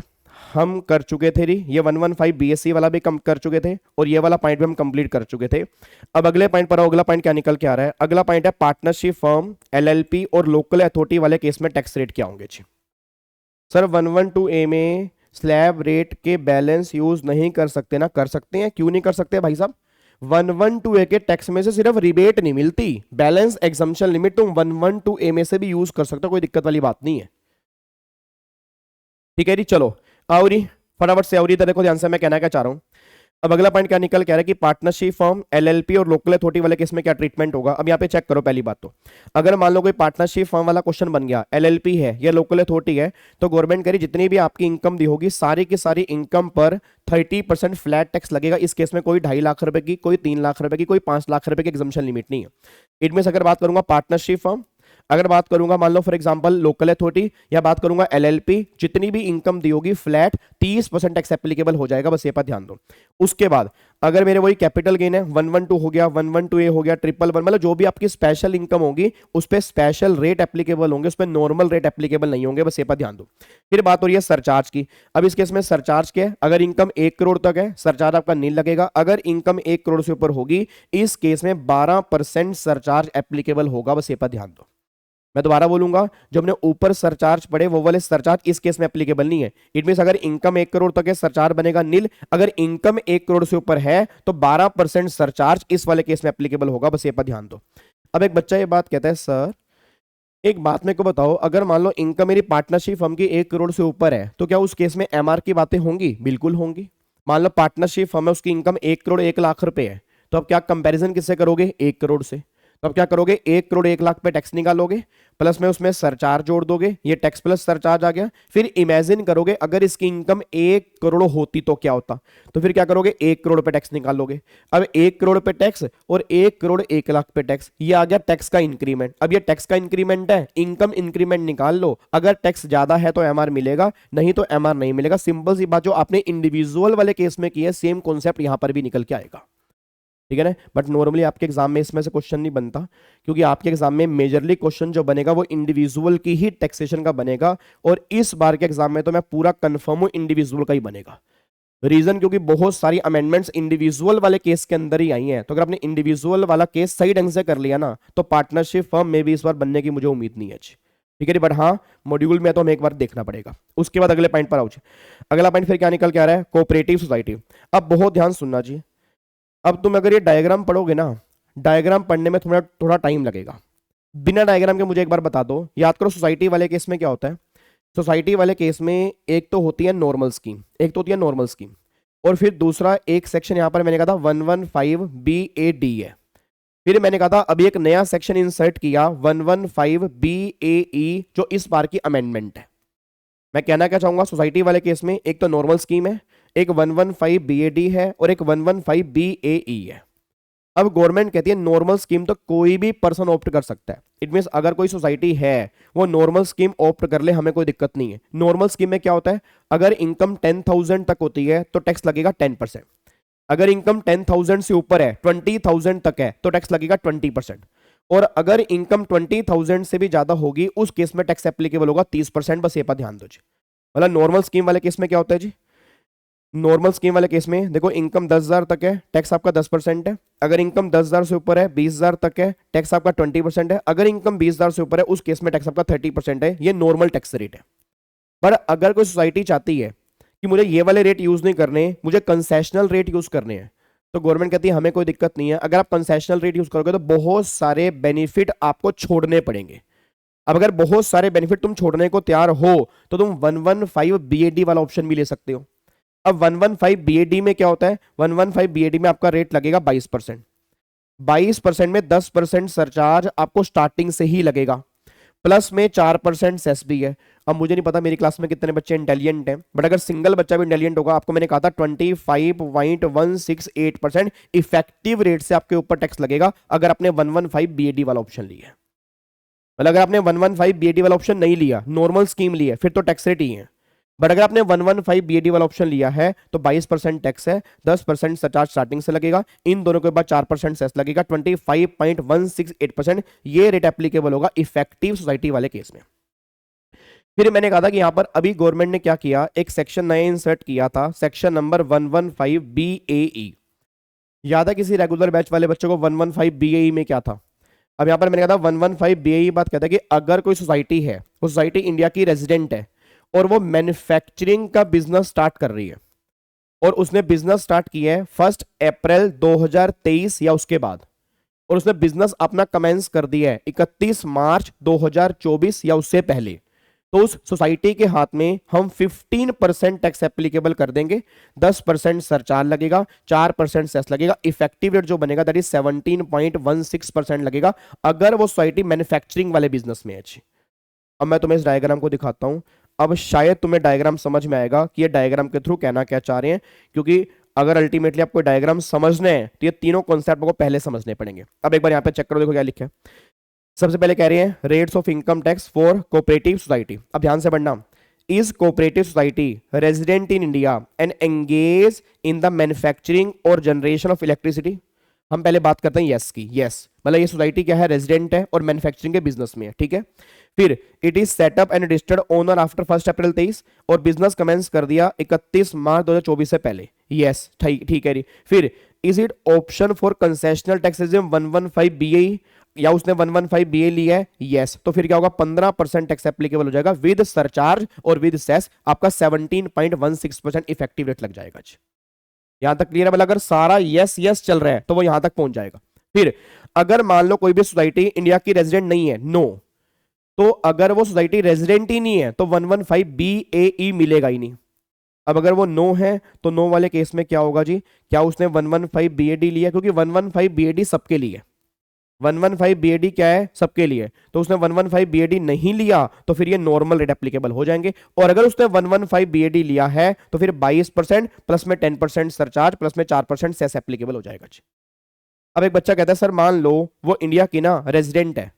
हम कर चुके थे री, ये 115 बीएससी वाला भी कम कर चुके थे, और ये वाला पॉइंट भी हम कंप्लीट कर चुके थे। अब अगले पॉइंट पर आओ, अगला पॉइंट क्या निकल के आ रहा है। अगला पॉइंट है पार्टनरशिप फर्म, एलएलपी और लोकल अथॉरिटी वाले केस में टैक्स रेट क्या होंगे जी। सर 112A में स्लैब रेट के बैलेंस यूज नहीं कर सकते ना? कर सकते हैं, क्यों नहीं कर सकते भाई साहब। 112A के टैक्स में से सिर्फ रिबेट नहीं मिलती, बैलेंस एग्जम्पशन लिमिट तुम 112A में से भी यूज कर सकते हो, कोई दिक्कत वाली बात नहीं है, ठीक है जी। चलो आओ री फटाफट से, आओ री, इधर देखो ध्यान से, मैं कहना क्या चाह रहा हूं। अब अगला पॉइंट क्या निकल के आ रहा है कि पार्टनरशिप फर्म, एलएलपी और लोकल अथॉरिटी वाले केस में क्या ट्रीटमेंट होगा। अब यहाँ पे चेक करो, पहली बात तो अगर मान लो कोई पार्टनरशिप फर्म वाला क्वेश्चन बन गया, एलएलपी है या लोकल अथॉरिटी है, तो गवर्नमेंट कह रही जितनी भी आपकी इनकम दी होगी सारी की सारी इनकम पर 30% फ्लैट टैक्स लगेगा। इस केस में कोई 2.5 लाख रुपए की, कोई 3 लाख रुपए की, कोई 5 लाख रुपए की एग्जम्पशन लिमिट नहीं है। इट मींस अगर बात करूंगा पार्टनरशिप फर्म, अगर बात करूंगा मान लो फॉर एग्जांपल लोकल अथॉरिटी, या बात करूंगा एलएलपी, जितनी भी इनकम दी होगी फ्लैट 30% टैक्स एप्लीकेबल हो जाएगा, बस ये पर ध्यान दो। उसके बाद अगर मेरे वही कैपिटल गेन है 112 हो गया, 112A हो गया, 111, मतलब जो भी आपकी स्पेशल इनकम होगी उस पर स्पेशल रेट एप्लीकेबल होंगे, उस पर नॉर्मल रेट एप्लीकेबल नहीं होंगे, बस ये पर ध्यान दो। फिर बात हो रही है सरचार्ज की। अब इस केस में सरचार्ज क्या है, अगर इनकम 1 करोड़ तक है सरचार्ज आपका नील लगेगा। अगर इनकम 1 करोड़ से ऊपर होगी इस केस में 12% सरचार्ज एप्लीकेबल होगा, बस ये पर ध्यान दो। मैं दोबारा बोलूंगा, जो हमने ऊपर सरचार्ज पढ़े वो वाले सरचार्ज इस केस में एप्लीकेबल नहीं है। इट मींस अगर इनकम 1 करोड़ तक है सरचार्ज बनेगा नील, अगर इनकम 1 करोड़ से ऊपर है तो 12% सरचार्ज इस वाले केस में एप्लीकेबल होगा, बस ये पर ध्यान दो। अब एक बच्चा ये बात कहता है, सर एक बात मेरे को बताओ, अगर मान लो इनकम मेरी पार्टनरशिप फर्म की 1 करोड़ से ऊपर है तो क्या उस केस में एमआर की बातें होंगी? बिल्कुल होंगी। मान लो पार्टनरशिप फर्म है, उसकी इनकम 1 करोड़ 1 लाख रुपए है, तो अब क्या कंपैरिजन किससे करोगे? 1 करोड़ से। तो अब क्या करोगे? 1 करोड़ 1 लाख पे टैक्स निकालोगे, प्लस में उसमें सरचार्ज जोड़ दोगे, ये टैक्स प्लस सरचार्ज आ गया। फिर इमेजिन करोगे अगर इसकी इनकम 1 करोड़ होती तो क्या होता, तो फिर क्या करोगे? 1 करोड़ पे टैक्स निकालोगे। अब 1 करोड़ पे टैक्स और 1 करोड़ 1 लाख पे टैक्स, ये आ गया टैक्स का इंक्रीमेंट। अब ये टैक्स का इंक्रीमेंट है, इनकम इंक्रीमेंट निकाल लो, अगर टैक्स ज्यादा है तो एमआर मिलेगा, नहीं तो एमआर नहीं मिलेगा। सिंपल सी बात, जो आपने इंडिविजुअल वाले केस में की है सेम कॉन्सेप्ट यहां पर भी निकल के आएगा, ठीक है ना। बट नॉर्मली आपके एग्जाम में इसमें से क्वेश्चन नहीं बनता, क्योंकि आपके एग्जाम में मेजरली क्वेश्चन जो बनेगा वो इंडिविजुअल की ही टैक्सेशन का बनेगा, और इस बार के एग्जाम में तो मैं पूरा कंफर्म हूं इंडिविजुअल का ही बनेगा। रीजन क्योंकि बहुत सारी अमेंडमेंट्स इंडिविजुअल वाले केस के अंदर ही आई हैं, तो अगर आपने इंडिविजुअल वाला केस सही ढंग से कर लिया ना तो पार्टनरशिप फर्म में भी इस बार बनने की मुझे उम्मीद नहीं है, ठीक है। बट हाँ मॉड्यूल में तो हमें एक बार देखना पड़ेगा। उसके बाद अगले पॉइंट पर आओ। अगला पॉइंट फिर क्या निकल के आ रहा है? Cooperative society. अब बहुत ध्यान सुनना जी, अब तुम अगर ये डायग्राम पढ़ोगे ना, डायग्राम पढ़ने में थोड़ा टाइम लगेगा। बिना डायग्राम के मुझे एक बार बता दो, याद करो सोसाइटी वाले केस में क्या होता है। सोसाइटी वाले केस में एक तो होती है नॉर्मल स्कीम, एक तो होती है नॉर्मल स्कीम, और फिर दूसरा एक सेक्शन यहां पर मैंने कहा था 115BAD है। फिर मैंने कहा था अभी एक नया सेक्शन इंसर्ट किया 115BAE, जो इस बार की अमेंडमेंट है। मैं कहना क्या चाहूंगा, सोसाइटी वाले केस में एक तो नॉर्मल स्कीम है, एक 115BAD है और एक 115BAE है। अब गवर्नमेंट कहती है नॉर्मल स्कीम तो कोई भी पर्सन ऑप्ट कर सकता है। इट मींस अगर कोई सोसाइटी है वो नॉर्मल स्कीम ऑप्ट कर ले, हमें कोई दिक्कत नहीं है। नॉर्मल स्कीम में क्या होता है, अगर इनकम 10,000 तक होती है तो टैक्स लगेगा 10%। अगर इनकम 10,000 से ऊपर है, 20,000 तक है, तो टैक्स लगेगा 20%। और अगर इनकम 20,000 से भी ज्यादा होगी उस केस में टैक्स एप्लीकेबल होगा 30%। बस ये पर ध्यान दो जी। मतलब नॉर्मल स्कीम वाले केस में क्या होता है जी, नॉर्मल स्कीम वाले केस में देखो इनकम 10,000 तक है, टैक्स आपका 10% है। अगर इनकम 10,000 से ऊपर है, 20,000 तक है, टैक्स आपका 20% है। अगर इनकम 20,000 से ऊपर है उस केस में टैक्स आपका 30% है। ये नॉर्मल टैक्स रेट है। पर अगर कोई सोसाइटी चाहती है कि मुझे ये वाले रेट यूज नहीं करने, मुझे कंसेशनल रेट यूज करने हैं, तो गवर्नमेंट कहती है हमें कोई दिक्कत नहीं है। अगर आप कंसेशनल रेट यूज करोगे तो बहुत सारे बेनिफिट आपको छोड़ने पड़ेंगे। अब अगर बहुत सारे बेनिफिट तुम छोड़ने को तैयार हो तो तुम 115BAD वाला ऑप्शन भी ले सकते हो। अब 115BAD में क्या होता है, 115BAD में आपका रेट लगेगा 22%। 22% में 10% सरचार्ज आपको स्टार्टिंग से ही लगेगा, प्लस में 4% सेस भी है। अब मुझे नहीं पता मेरी क्लास में कितने बच्चे इंटेलिजेंट हैं, बट अगर सिंगल बच्चा भी इंटेलिजेंट होगा, आपको मैंने कहा था 25.168% इफेक्टिव रेट से आपके ऊपर टैक्स लगेगा अगर आपने 115BAD वाला ऑप्शन लिया। मतलब अगर आपने 115BAD वाला ऑप्शन नहीं लिया, नॉर्मल स्कीम ली है, फिर तो टैक्स रेट ही है। बट अगर आपने 115BAD वाला ऑप्शन लिया है तो 22% टैक्स है, 10% सरचार्ज स्टार्टिंग से लगेगा, इन दोनों के बाद 4% सेस लगेगा, 25.168% ये रेट एप्लीकेबल होगा इफेक्टिव सोसाइटी वाले केस में। फिर मैंने कहा था कि यहां पर अभी गवर्नमेंट ने क्या किया, एक सेक्शन नया इंसर्ट किया था, सेक्शन नंबर 115BAE। याद है किसी रेगुलर बैच वाले बच्चों को 115BAE में क्या था? अब यहां पर मैंने कहा था 115BAE बात कहता है कि अगर कोई सोसाइटी है, वो सोसाइटी इंडिया की रेजिडेंट है और वो मैन्युफैक्चरिंग का बिजनेस स्टार्ट कर रही है, और उसने बिजनेस स्टार्ट किया है 1 अप्रैल 2023 या उसके बाद, और उसने बिजनेस अपना कमेंस कर दिया है 31 मार्च 2024 या उससे पहले, तो उस सोसाइटी के हाथ में हम 15% टैक्स एप्लीकेबल कर देंगे, 10% सरचार्ज लगेगा, 4% सेस लगेगा, इफेक्टिव रेट जो बनेगा दैट इज 17.16% लगेगा अगर वो सोसाइटी मैन्युफैक्चरिंग वाले बिजनेस में है। अब मैं तुम्हें इस डायग्राम को दिखाता हूं, अब शायद तुम्हें डायग्राम समझ में आएगा कि ये डायग्राम के थ्रू कहना क्या चाह रहे हैं, क्योंकि अगर अल्टीमेटली आपको डायग्राम समझने हैं तो ये तीनों कॉन्सेप्ट को पहले समझने पड़ेंगे। अब एक बार यहां पे चेक करो, देखो क्या लिखा है। सबसे पहले कह रहे हैं rates of income tax for cooperative society. अब ध्यान से पढ़ना, is cooperative society resident in India and engage in the manufacturing और जनरेशन ऑफ इलेक्ट्रिसिटी। हम पहले बात करते हैं यस की, यस मतलब ये सोसाइटी क्या है, रेजिडेंट है और मैन्युफैक्चरिंग के बिजनेस में है, ठीक है। फिर it is setup and registered owner after 1 अप्रैल 23 और बिजनेस कमेंस कर दिया 31 मार्च 2024 से पहले, यस ठीक है जी। फिर is it option for concessional tax regime 115 BA या उसने 115 बीए लिया है, यस तो फिर क्या होगा 15% टैक्स एप्लीकेबल हो जाएगा विद सरचार्ज और विद सेस, आपका 17.16% इफेक्टिव रेट लग जाएगा। यहां तक क्लियर है? मतलब अगर सारा यस यस चल रहा है तो वो यहां तक पहुंच जाएगा। फिर अगर मान लो कोई भी सोसाइटी इंडिया की रेजिडेंट नहीं है, नो, तो अगर वो सोसाइटी रेजिडेंट ही नहीं है तो 115 BAE मिलेगा ही नहीं। अब अगर वो नो है तो नो वाले केस में क्या होगा जी, क्या उसने 115 BAD लिया, क्योंकि 115 BAD सबके लिए, 115 BAD क्या है, सबके लिए, तो उसने 115 BAD नहीं लिया तो फिर ये नॉर्मल रेट एप्लीकेबल हो जाएंगे। और अगर उसने 115 BAD लिया है तो फिर 22% प्लस में 10% सरचार्ज प्लस में 4% सेस एप्लीकेबल हो जाएगा जी। अब एक बच्चा कहता है सर मान लो वो इंडिया की ना रेजिडेंट है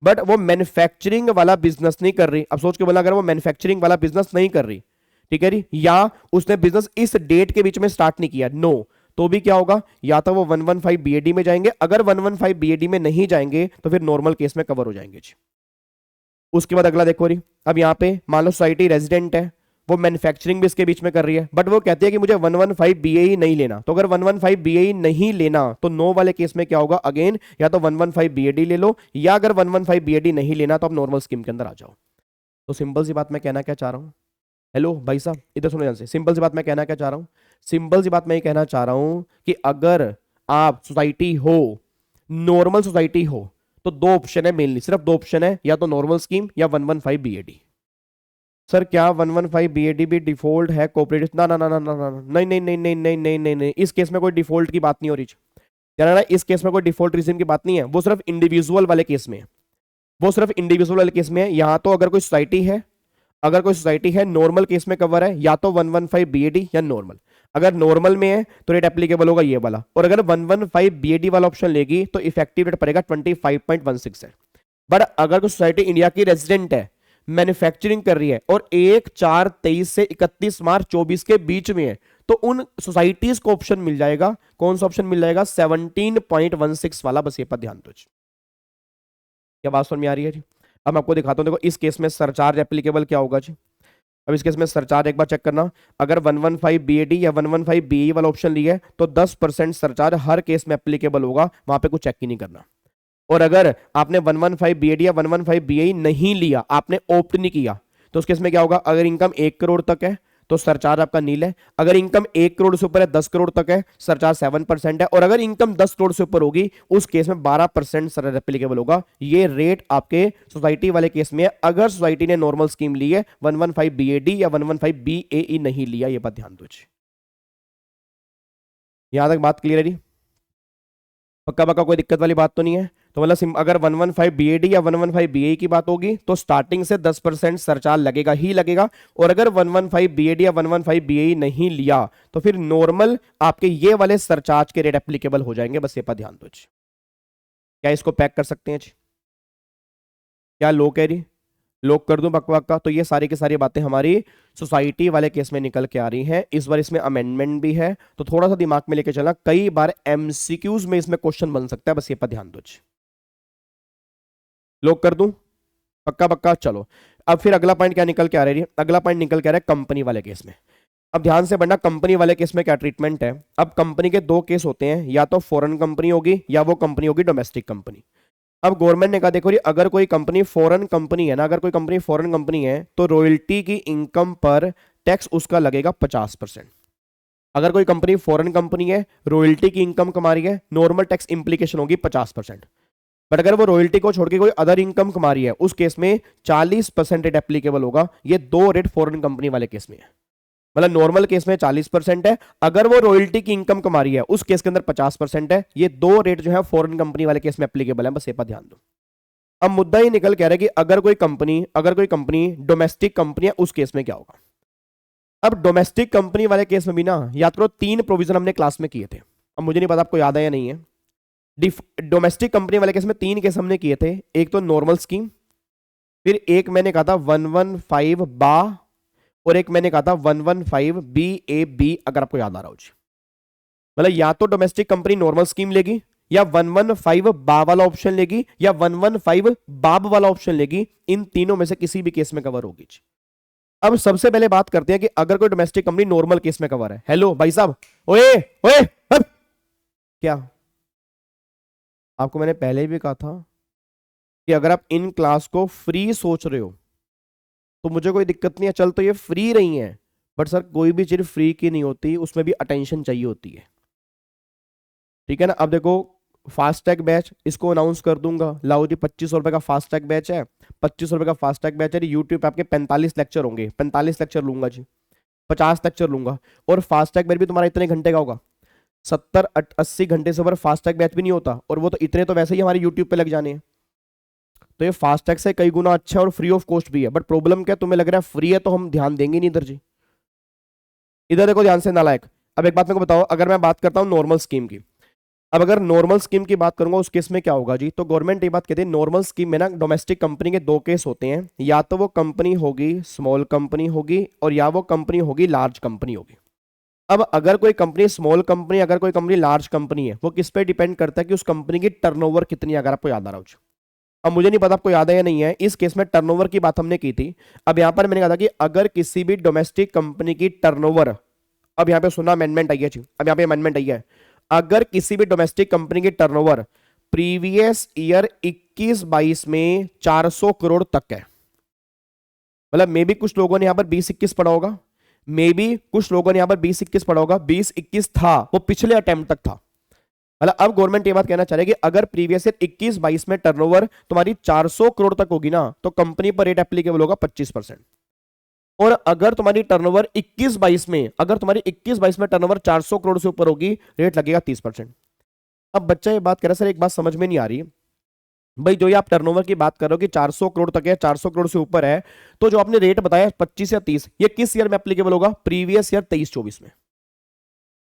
बट वो मैन्युफैक्चरिंग वाला बिजनेस नहीं कर रही। अब सोच के बोला अगर वो मैन्युफैक्चरिंग वाला बिजनेस नहीं कर रही, ठीक है जी, या उसने बिजनेस इस डेट के बीच में स्टार्ट नहीं किया, नो, तो भी क्या होगा, या तो वो 115 BAD में जाएंगे, अगर 115 BAD में नहीं जाएंगे तो फिर नॉर्मल केस में कवर हो जाएंगे जी। उसके बाद अगला देखो री, अब यहां पे मान लो सोसाइटी रेजिडेंट है, वो मैन्युफैक्चरिंग भी इसके बीच में कर रही है, बट वो कहती है कि मुझे 115 BAE नहीं लेना। तो अगर 115 BAE नहीं लेना तो नो वाले केस में क्या होगा, अगेन या तो 115 BAD ले लो, या अगर 115 BAD नहीं लेना तो आप नॉर्मल स्कीम के अंदर आ जाओ। तो सिंपल सी बात मैं कहना क्या चाह रहा हूं, हेलो भाई साहब इधर सुनो ध्यान से, सिंपल सी बात मैं कहना क्या चाह रहा हूं, सिंपल सी बात मैं ये कहना चाह रहा हूं कि अगर आप सोसाइटी हो, नॉर्मल सोसाइटी हो, तो दो ऑप्शन है मेनली, सिर्फ दो ऑप्शन है, या तो नॉर्मल स्कीम या 115 BAD। सर क्या 115 BAD भी डिफॉल्ट है कोऑपरेटिव? ना ना ना ना ना ना नहीं नहीं नहीं नहीं नहीं नहीं नहीं नहीं, इस केस में कोई डिफॉल्ट की बात नहीं हो रही ना, इस केस में कोई डिफॉल्ट रीजन की बात नहीं है, वो सिर्फ इंडिविजुअल वाले केस में है, वो सिर्फ इंडिविजुअल वाले केस में है। यहां तो अगर कोई सोसाइटी है, अगर कोई सोसाइटी है नॉर्मल केस में कवर है, या तो 115 BAD या नॉर्मल। अगर नॉर्मल में है तो रेट एप्लीकेबल होगा ये वाला, और अगर 115 BAD वाला ऑप्शन लेगी तो इफेक्टिव रेट पड़ेगा 25.16 है। बट अगर कोई सोसाइटी इंडिया की रेजिडेंट है, मैन्युफैक्चरिंग कर रही है और 1/4/23 से 31 मार्च 24 के बीच में है, तो उन सोसाइटीज को ऑप्शन मिल जाएगा, कौन सा ऑप्शन मिल जाएगा, 17.16 वाला। बस ये पर ध्यान दो। क्या बात समझ में आ रही है जी? अब मैं आपको दिखाता हूं, देखो इस केस में सरचार्ज एप्लीकेबल क्या होगा जी। अब इस केस में सरचार्ज एक बार चेक करना, अगर 115 BAD या 115 BAE वाला ऑप्शन लिया है तो 10% सरचार्ज हर केस में एप्लीकेबल होगा, वहां पे कुछ चेक ही नहीं करना। और अगर आपने 115 BAD या 115 BAE नहीं लिया, आपने ऑप्ट नहीं किया, तो उस केस में क्या होगा, अगर इनकम 1 करोड़ तक है तो सरचार्ज आपका नील है, अगर इनकम 1 करोड़ से ऊपर है, 10 करोड़ तक है, सरचार्ज 7% है, और अगर इनकम 10 करोड़ से ऊपर होगी उस केस में 12% सरचार्ज एप्लीकेबल होगा। ये रेट आपके सोसाइटी वाले केस में है, अगर सोसाइटी ने नॉर्मल स्कीम ली है, 115 BAD या 115 BAE नहीं लिया। ये बात ध्यान दो। यहां तक बात क्लियर है जी? पक्का पक्का कोई दिक्कत वाली बात तो नहीं है? तो मतलब अगर 115 BAD या 115 BAE की बात होगी तो स्टार्टिंग से 10% सरचार्ज लगेगा ही लगेगा, और अगर 115 BAD या 115 BAE नहीं लिया तो फिर नॉर्मल आपके ये वाले सरचार्ज के रेट एप्लीकेबल हो जाएंगे। बस ये पर ध्यान दो। क्या इसको पैक कर सकते हैं जी? क्या लोग कह रही, लोग कर दूं बकवाक? तो ये सारी की सारी बातें हमारी सोसाइटी वाले केस में निकल के आ रही हैं। इस बार इसमें अमेंडमेंट भी है, तो थोड़ा सा दिमाग में लेके चलना, कई बार MCQs में इसमें क्वेश्चन बन सकता है। बस ये पर ध्यान दो। लोग कर दूं पक्का पक्का? चलो अब फिर अगला पॉइंट क्या निकल के आ रही है, अगला पॉइंट निकल के आ रहा है कंपनी वाले केस में। अब ध्यान से पढ़ना, कंपनी वाले केस में क्या ट्रीटमेंट है। अब कंपनी के दो केस होते हैं, या तो फॉरेन कंपनी होगी या वो कंपनी होगी डोमेस्टिक कंपनी। अब गवर्नमेंट ने कहा देखो जी, अगर कोई कंपनी फॉरेन कंपनी है ना, अगर कोई कंपनी फॉरेन कंपनी है तो रॉयल्टी की इनकम पर टैक्स उसका लगेगा 50%। अगर कोई कंपनी फॉरेन कंपनी है, रॉयल्टी की इनकम कमा रही है, नॉर्मल टैक्स इंप्लीकेशन होगी 50%। बट अगर वो रॉयल्टी को छोड़ के कोई अदर इनकम कमा रही है उस केस में 40% रेट एप्लीकेबल होगा। ये दो रेट फॉरेन कंपनी वाले केस में है। मतलब नॉर्मल केस में 40% है, अगर वो रॉयल्टी की इनकम कमा रही है उस केस के अंदर 50% है। ये दो रेट जो है फॉरेन कंपनी वाले केस में एप्लीकेबल है, बस ये पर ध्यान दो। अब मुद्दा ही निकल के आ रहा है कि अगर कोई कंपनी डोमेस्टिक कंपनी है उस केस में क्या होगा। अब डोमेस्टिक कंपनी वाले केस में भी ना याद करो 3 प्रोविजन हमने क्लास में किए थे। अब मुझे नहीं पता आपको याद है या नहीं है। डोमेस्टिक कंपनी वाले केस में 3 केस हमने किए थे। एक तो नॉर्मल स्कीम, फिर एक मैंने कहा था 115 बा, और एक मैंने कहा था 115 बी ए बी, अगर आपको याद आ रहा हो। मतलब या तो डोमेस्टिक कंपनी नॉर्मल स्कीम लेगी, या 115 बा वाला ऑप्शन लेगी, या 115 बाब वाला ऑप्शन लेगी। इन तीनों में से किसी भी केस में कवर होगी। अब सबसे पहले बात करते हैं कि अगर कोई डोमेस्टिक कंपनी नॉर्मल केस में कवर है। हेलो भाई साहब, ओए ओए हट। क्या आपको मैंने पहले भी कहा था कि अगर आप इन क्लास को फ्री सोच रहे हो तो मुझे कोई दिक्कत नहीं है, चल तो ये फ्री रही है, बट सर कोई भी चीज फ्री की नहीं होती, उसमें भी अटेंशन चाहिए होती है। ठीक है ना। अब देखो फास्टैग बैच इसको अनाउंस कर दूंगा, लाओ जी 2500 रुपए का फास्टैग बैच है, 2500 रुपए का फास्टैग बैच है। यूट्यूब पे आपके 45 लेक्चर होंगे, 45 लेक्चर लूंगा जी, 50 लेक्चर लूंगा। और फास्टैग बैच भी तुम्हारा इतने घंटे का होगा, 70-80 घंटे से ऊपर फास्टैग बैच भी नहीं होता, और वो तो इतने तो वैसे ही हमारे यूट्यूब पे लग जाने हैं। तो ये फास्टैग से कई गुना अच्छा और फ्री ऑफ कॉस्ट भी है। बट प्रॉब्लम क्या, तुम्हें लग रहा है फ्री है तो हम ध्यान देंगे नहीं इधर जी। इधर देखो ध्यान से नालायक। अब एक बात मेरे को बताओ, अगर मैं बात करता हूं नॉर्मल स्कीम की, अब अगर नॉर्मल स्कीम की बात करूंगा उस केस में क्या होगा जी। तो गवर्नमेंट ये बात कहती है नॉर्मल स्कीम में ना डोमेस्टिक कंपनी के 2 केस होते हैं, या तो वो कंपनी होगी स्मॉल कंपनी होगी, और या वो कंपनी होगी लार्ज कंपनी होगी। अब अगर कोई कंपनी स्मॉल कंपनी, अगर कोई कंपनी लार्ज कंपनी है, वो किस पे डिपेंड करता है कि उस कंपनी की टर्नओवर कितनी है, अगर आपको याद आ रहा हो। अब मुझे नहीं पता आपको याद है या नहीं है, इस केस में टर्नओवर की बात हमने की थी। अब यहां पर मैंने कहा था कि अगर किसी भी डोमेस्टिक कंपनी की टर्नओवर, अब यहां पे सुना अमेंडमेंट आई है, अब यहां पे अमेंडमेंट आई है, अगर किसी भी डोमेस्टिक कंपनी की टर्नओवर प्रीवियस ईयर 21-22 में 400 करोड़ तक है, मतलब मे बी कुछ लोगों ने यहां पर 20-21 पढ़ा होगा, मे बी कुछ लोगों ने यहां पर 20-21 पढ़ा होगा, 20-21 था वो पिछले अटेम्प्ट तक था। मतलब अब गवर्नमेंट ये बात कहना चाह रही है कि अगर प्रीवियस ईयर 21-22 में टर्नओवर तुम्हारी 400 करोड़ तक होगी ना, तो कंपनी पर रेट एप्लीकेबल होगा 25%। और अगर तुम्हारी टर्नओवर 21-22 में, अगर तुम्हारी 21-22 में टर्नओवर 400 करोड़ से ऊपर होगी, रेट लगेगा 30%। अब बच्चा ये बात कह रहा है सर एक बात समझ में नहीं आ रही भाई, जो ये आप टर्नओवर की बात कर रहे हो कि 400 करोड़ तक है, 400 करोड़ से ऊपर है, तो जो आपने रेट बताया 25 या 30, ये किस ईयर में एप्लीकेबल होगा? प्रीवियस ईयर 23-24 में।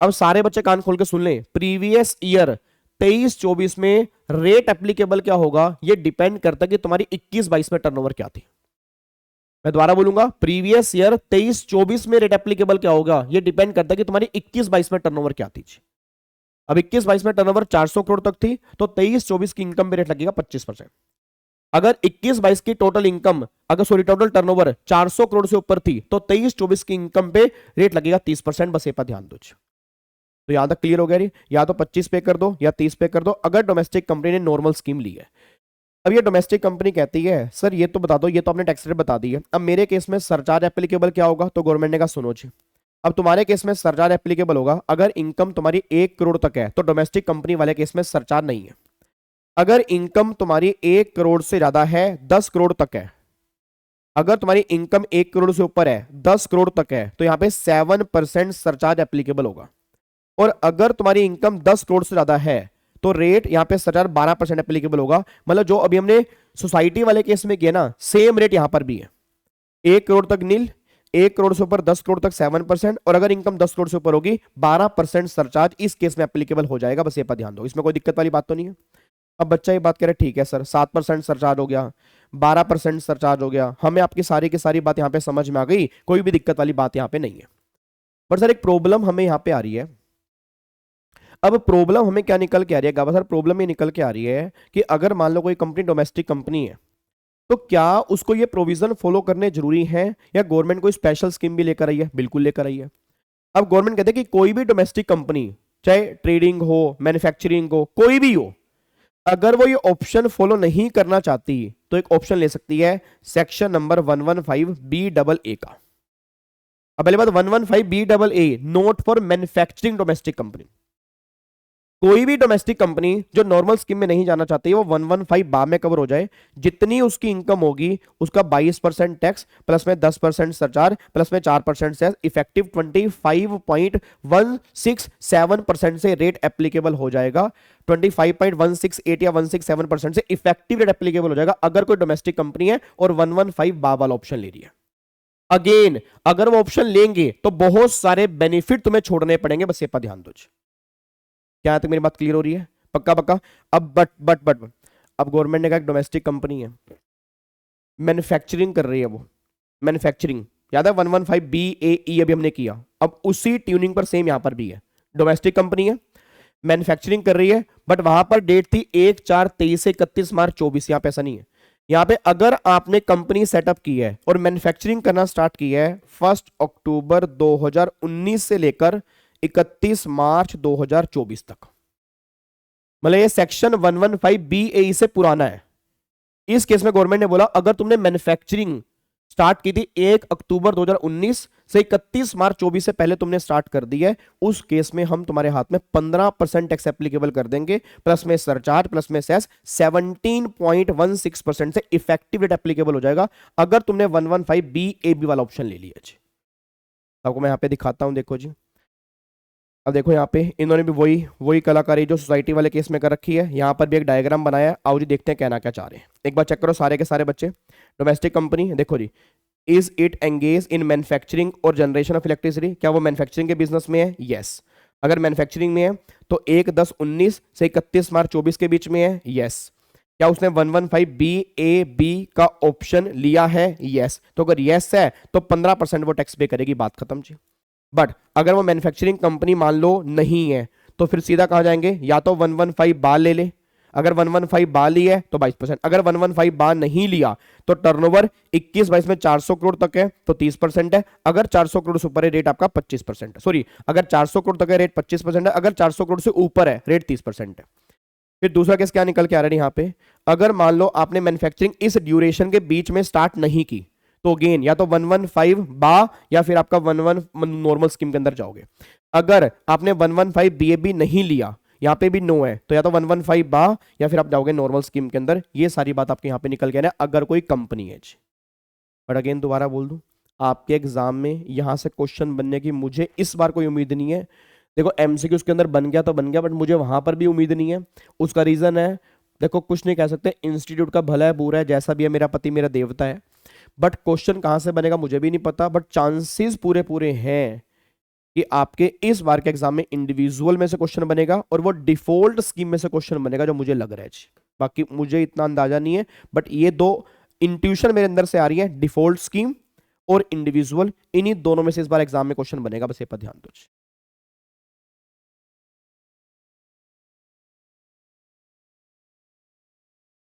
अब सारे बच्चे कान खोल के सुन लें, प्रीवियस ईयर 23-24 में रेट एप्लीकेबल क्या होगा, ये डिपेंड करता है कि तुम्हारी 21-22 में टर्नओवर क्या थी। मैं दोबारा बोलूंगा, प्रीवियस ईयर 23-24 में रेट एप्लीकेबल क्या होगा, ये डिपेंड करता है कि तुम्हारी 21-22 में टर्नओवर क्या थी। अब 21-22 में टर्नओवर 400 करोड़ तक थी, तो 23-24 की इनकम पे रेट लगेगा 25%। अगर 21-22 की total income, total turnover 400 crore से ऊपर थी, तो 23-24 की इनकम पे रेट लगेगा 30%। बस ये पर ध्यान दो। तो यहां तक क्लियर हो गया, या तो 25 पे कर दो या 30 पे कर दो, अगर डोमेस्टिक कंपनी ने नॉर्मल स्कीम ली है। अब ये डोमेस्टिक कंपनी कहती है सर ये तो बता दो, ये तो आपने टैक्स रेट बता दी है, अब मेरे केस में सरचार्ज एप्लीकेबल क्या होगा? तो गवर्नमेंट ने कहा सुनो जी, अब तुम्हारे केस में सरचार्ज एप्लीकेबल होगा अगर इनकम तुम्हारी 1 करोड़ तक है, तो डोमेस्टिक कंपनी वाले केस में सरचार्ज नहीं है। अगर इनकम तुम्हारी 1 करोड़ से ज्यादा है, 10 करोड़ तक है, अगर तुम्हारी इनकम 1 करोड़ से ऊपर है, 10 करोड़ तक है, तो यहां पे 7% सरचार्ज एप्लीकेबल होगा। और अगर तुम्हारी इनकम 10 करोड़ से ज्यादा है, तो रेट यहां पे सरचार्ज 12% एप्लीकेबल होगा। मतलब जो अभी हमने सोसाइटी वाले केस में किया ना, सेम रेट यहां पर भी है। 1 करोड़ तक नील, 1 करोड़ से ऊपर 10 करोड़ तक 7%, और अगर इनकम 10 करोड़ से ऊपर होगी 12% सरचार्ज इस केस में एप्लीकेबल हो जाएगा। बस ये पर ध्यान दो, इसमें कोई दिक्कत वाली बात तो नहीं है। अब बच्चा ये बात कह रहा है ठीक है सर 7% सरचार्ज हो गया, 12% सरचार्ज हो गया, हमें आपकी सारी की सारी बात यहां पे समझ में आ गई, कोई भी दिक्कत वाली बात यहां पे नहीं है। बट सर एक प्रॉब्लम हमें यहां पे आ रही है। अब प्रॉब्लम हमें क्या निकल के आ रही है गाबा सर? प्रॉब्लम ये निकल के आ रही है कि अगर मान लो कोई कंपनी डोमेस्टिक कंपनी है, तो क्या उसको ये प्रोविजन फॉलो करने जरूरी है, या गवर्नमेंट कोई स्पेशल स्कीम भी लेकर आई है? बिल्कुल लेकर आई है। अब गवर्नमेंट कहते हैं कि कोई भी डोमेस्टिक कंपनी, चाहे ट्रेडिंग हो, मैन्युफैक्चरिंग हो, कोई भी हो, अगर वो ये ऑप्शन फॉलो नहीं करना चाहती, तो एक ऑप्शन ले सकती है सेक्शन नंबर 115BAA का। अब पहले बात 115BAA note for manufacturing domestic company. कोई भी डोमेस्टिक कंपनी जो नॉर्मल स्कीम में नहीं जाना चाहती है वो 115 बा में कवर हो जाए। जितनी उसकी इनकम होगी उसका 22% टैक्स प्लस में 10% सरचार्ज प्लस में 4% सेस, इफेक्टिव 25.167% से रेट एप्लीकेबल हो जाएगा। 25.168 या 167% से इफेक्टिव रेट एप्लीकेबल हो जाएगा अगर कोई डोमेस्टिक कंपनी है और 115 बा वाला ऑप्शन ले रही है। अगेन अगर वो ऑप्शन लेंगे तो बहुत सारे बेनिफिट तुम्हें छोड़ने पड़ेंगे, बस ये पर ध्यान दो। क्या तक मेरी बात क्लियर हो रही है? पक्का पक्का। अब बट अब गवर्नमेंट ने कहा डोमेस्टिक कंपनी है, मैन्युफैक्चरिंग कर रही है, वो मैन्युफैक्चरिंग याद है 115 BAE अभी हमने किया, अब उसी ट्यूनिंग पर सेम यहां पर भी है। डोमेस्टिक कंपनी है, मैन्युफैक्चरिंग कर रही है, बट वहां पर डेट थी 1/4/23 से 31 मार्च 24। यहां पे ऐसा नहीं है। यहां पे अगर आपने कंपनी सेटअप की है और मैन्युफैक्चरिंग करना स्टार्ट की है 1 अक्टूबर 2019 से लेकर 31 मार्च 2024 तक, मतलब ये सेक्शन 115 BAE से पुराना है। इस केस में गवर्नमेंट ने बोला अगर तुमने मैन्युफैक्चरिंग स्टार्ट की थी 1 अक्टूबर 2019 से 31 मार्च 24 से पहले तुमने स्टार्ट कर दी है, उस केस में हम तुम्हारे हाथ में 15% टैक्स एप्लीकेबल कर देंगे प्लस में सरचार्ज प्लस में सेस 17.16% से इफेक्टिव रेट एप्लीकेबल हो जाएगा अगर तुमने 115 BAB वाला ऑप्शन ले लिया जी। आपको मैं यहां पे दिखाता हूं, देखो जी। अब देखो यहाँ पे इन्होंने भी वही कलाकारी जो सोसाइटी वाले केस में कर रखी है। यहाँ पर भी एक डायग्राम बनाया है, आओ जी देखते हैं कहना क्या चाह रहे हैं। एक बार चेक करो सारे के सारे बच्चे। डोमेस्टिक कंपनी देखो जी, is it engage in manufacturing और जनरेशन ऑफ इलेक्ट्रिसिटी, क्या वो मैन्युफैक्चरिंग के बिजनेस में है? यस। अगर मैन्युफैक्चरिंग में है तो 1/10/19 से 31 मार्च 24 के बीच में है? यस। क्या उसने 115 BAB का ऑप्शन लिया है? यस। तो अगर यस है तो 15% वो टैक्स पे करेगी, बात खत्म जी। बट अगर वो मैन्युफैक्चरिंग कंपनी मान लो नहीं है तो फिर सीधा कहां जाएंगे, या तो 115 बा ले ले, अगर 115 बा ली है तो 22%, अगर 115 बा नहीं लिया तो टर्नओवर 21-22 में 400 करोड़ तक है तो 30% है, अगर 400 करोड़ से ऊपर है रेट आपका 25% है, सॉरी अगर 400 करोड़ तक है रेट 25% है, अगर 400 करोड़ से ऊपर है रेट 30% है। फिर दूसरा केस क्या निकल के आ रहा है यहाँ पे, अगर मान लो आपने मैन्युफैक्चरिंग इस ड्यूरेशन के बीच में स्टार्ट नहीं की तो अगेन या तो 115 बा या फिर आपका 11 नॉर्मल स्कीम के अंदर जाओगे। अगर आपने 115 BAB नहीं लिया, यहाँ पे भी नो है, तो या तो 115 बा या फिर आप जाओगे नॉर्मल स्कीम के अंदर। ये सारी बात आपके यहाँ पे निकल के आना अगर कोई कंपनी है। बट अगेन दोबारा बोल दूं, आपके एग्जाम में यहां से क्वेश्चन बनने की मुझे इस बार कोई उम्मीद नहीं है। देखो MCQ के अंदर बन गया तो बन गया, बट मुझे वहां पर भी उम्मीद नहीं है। उसका रीजन है, देखो कुछ नहीं कह सकते, इंस्टीट्यूट का भला है बुरा है जैसा भी है, मेरा पति मेरा देवता है। बट क्वेश्चन कहां से बनेगा मुझे भी नहीं पता, बट चांसेस पूरे हैं कि आपके इस बार के एग्जाम में इंडिविजुअल में से क्वेश्चन बनेगा और वो डिफॉल्ट स्कीम में से क्वेश्चन बनेगा, जो मुझे लग रहा है। बाकी मुझे इतना अंदाजा नहीं है, बट ये दो इंट्यूशन मेरे अंदर से आ रही है, डिफॉल्ट स्कीम और इंडिविजुअल, इन्हीं दोनों में से इस बार एग्जाम में क्वेश्चन बनेगा, बस ये पर ध्यान दो।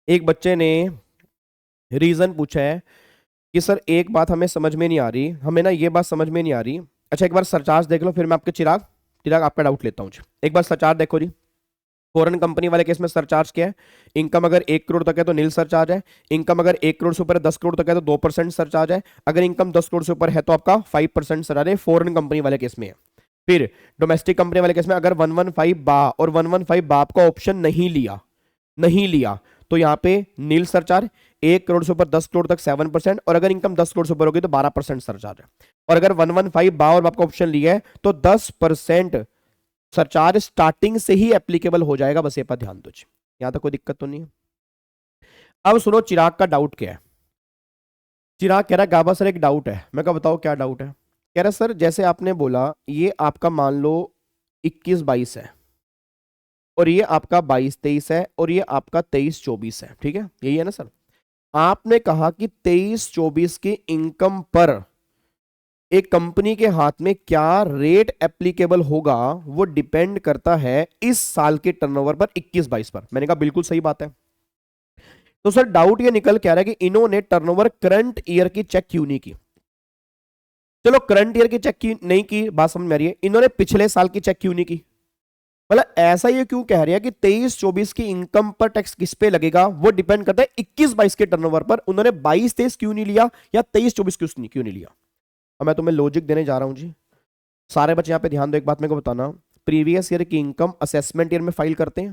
एक बच्चे ने रीजन पूछा है कि सर एक बात हमें समझ में नहीं आ रही, हमें ना ये बात समझ में नहीं आ रही। अच्छा एक बार सरचार्ज देख लो, फिर मैं आपके चिराग आपका डाउट लेता हूँ। एक बार सरचार्ज देखो जी। फॉरेन कंपनी वाले केस में सरचार्ज क्या है, इनकम अगर 1 करोड़ तक है तो नील सरचार्ज है, इनकम अगर 1 करोड़ से ऊपर 10 करोड़ तक है तो 2% सरचार्ज है, अगर इनकम 10 करोड़ से ऊपर है तो आपका 5% सरचार्ज है। फॉरेन कंपनी वाले केस में है। फिर डोमेस्टिक कंपनी वाले केस में अगर 115 बा और 115 बाप का ऑप्शन नहीं लिया तो यहाँ पे नील सरचार्ज, 1 करोड़ से ऊपर 10 करोड़ तक 7%, और अगर इनकम 10 करोड़ से ऊपर होगी तो 12% सरचार्ज है। और अगर 115 बा और बाप का ऑप्शन लिया है तो 10% सरचार्ज स्टार्टिंग से ही एप्लीकेबल हो जाएगा, बस ये पर ध्यान दो। यहां तक कोई दिक्कत तो नहीं है। अब सुनो चिराग का डाउट क्या है। चिराग कह रहा है गाबा सर एक डाउट है। मैं कहा बताओ क्या डाउट है। कह रहा सर जैसे आपने बोला ये आपका मान लो 21-22 है और ये आपका 22-23 है और ये आपका 23-24 है, ठीक है, यही है ना सर। आपने कहा कि 23-24 की इनकम पर एक कंपनी के हाथ में क्या रेट एप्लीकेबल होगा वो डिपेंड करता है इस साल के टर्नओवर पर 21-22 पर। मैंने कहा बिल्कुल सही बात है। तो सर डाउट ये निकल के आ रहा है कि इन्होंने टर्नओवर करंट ईयर की चेक क्यों नहीं की। चलो करंट ईयर की चेक क्यों नहीं की बात समझ में आ रही है, इन्होंने पिछले साल की चेक क्यों नहीं की। मतलब ऐसा ये क्यों कह रही है कि 23-24 की इनकम पर टैक्स किस पे लगेगा वो डिपेंड करता है 21-22 के टर्नओवर पर। उन्होंने 22-23 क्यों नहीं लिया या 23-24 क्यों नहीं लिया। अब मैं तुम्हें लॉजिक देने जा रहा हूं जी। सारे बच्चे यहां पे ध्यान दो, एक बात मेरे को बताना, प्रीवियस ईयर की इनकम असेसमेंट ईयर में फाइल करते हैं,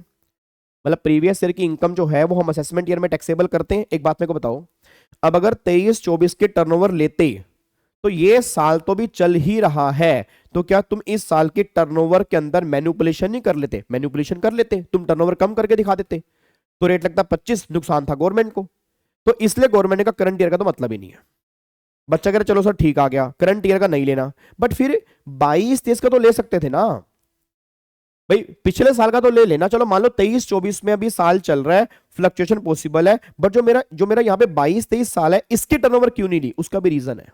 मतलब प्रीवियस ईयर की इनकम जो है वो हम असेसमेंट ईयर में टैक्सेबल करते हैं। एक बात मेरे को बताओ, अब अगर 23-24 के टर्नओवर लेते तो ये साल तो भी चल ही रहा है, तो क्या तुम इस साल के टर्नओवर के अंदर मैनिपुलेशन नहीं कर लेते? मैनिपुलेशन कर लेते, तुम टर्नओवर कम करके दिखा देते, तो रेट लगता 25, नुकसान था गवर्नमेंट को। तो इसलिए गवर्नमेंट का करंट ईयर का तो मतलब ही नहीं है। बच्चा कह रहा चलो सर ठीक आ गया, करंट ईयर का नहीं लेना, बट फिर 22-23 का तो ले सकते थे ना भाई, पिछले साल का तो ले लेना। चलो मान लो 23-24 में अभी साल चल रहा है, फ्लक्चुएशन पॉसिबल है, बट जो मेरा यहाँ पे 22-23 साल है, इसकी टर्नओवर क्यों नहीं ली, उसका भी रीजन है।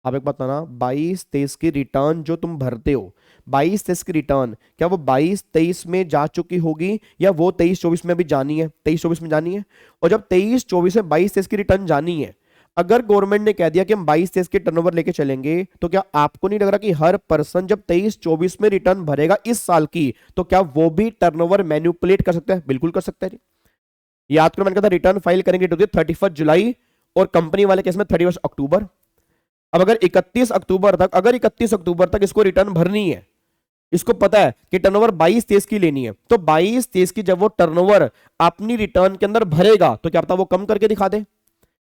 आप एक बात बताना, 22-23 की रिटर्न जो तुम भरते हो, 22-23 की रिटर्न क्या वो 22-23 में जा चुकी होगी या वो 23-24 में भी जानी है? 23-24 में जानी है। और जब 23-24 में 22-23 की रिटर्न जानी है, अगर गवर्नमेंट ने कह दिया कि हम 22-23 के टर्नओवर लेके चलेंगे, तो क्या आपको नहीं लग रहा कि हर पर्सन जब 23-24 में रिटर्न भरेगा इस साल की, तो क्या वो भी टर्नओवर मैनिपुलेट कर सकता है? बिल्कुल कर सकता है। याद करो मैंने कहा था रिटर्न फाइल करेंगे 31 जुलाई और कंपनी वाले केस में 31 अक्टूबर। अब अगर 31 अक्टूबर तक इसको रिटर्न भरनी है, इसको पता है कि टर्नओवर 22-23 की लेनी है, तो 22-23 की जब वो टर्नओवर अपनी रिटर्न के अंदर भरेगा, तो क्या पता वो कम करके दिखा दे।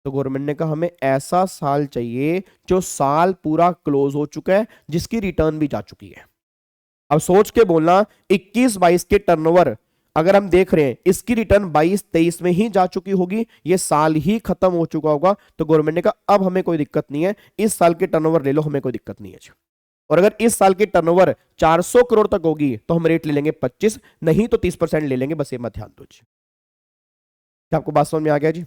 तो गवर्नमेंट ने कहा हमें ऐसा साल चाहिए जो साल पूरा क्लोज हो चुका है, जिसकी रिटर्न भी जा चुकी है। अब सोच के बोलना, 21-22 के टर्नओवर अगर हम देख रहे हैं इसकी रिटर्न 22-23 में ही जा चुकी होगी, ये साल ही खत्म हो चुका होगा, तो गवर्नमेंट ने कहा अब हमें कोई दिक्कत नहीं है, इस साल के टर्नओवर ले लो, हमें कोई दिक्कत नहीं है। और अगर इस साल की टर्नओवर 400 करोड़ तक होगी तो हम रेट ले लेंगे 25, नहीं तो 30% ले लेंगे। बस ये मत ध्यान दो जी। क्या आपको बात समझ में आ गया जी?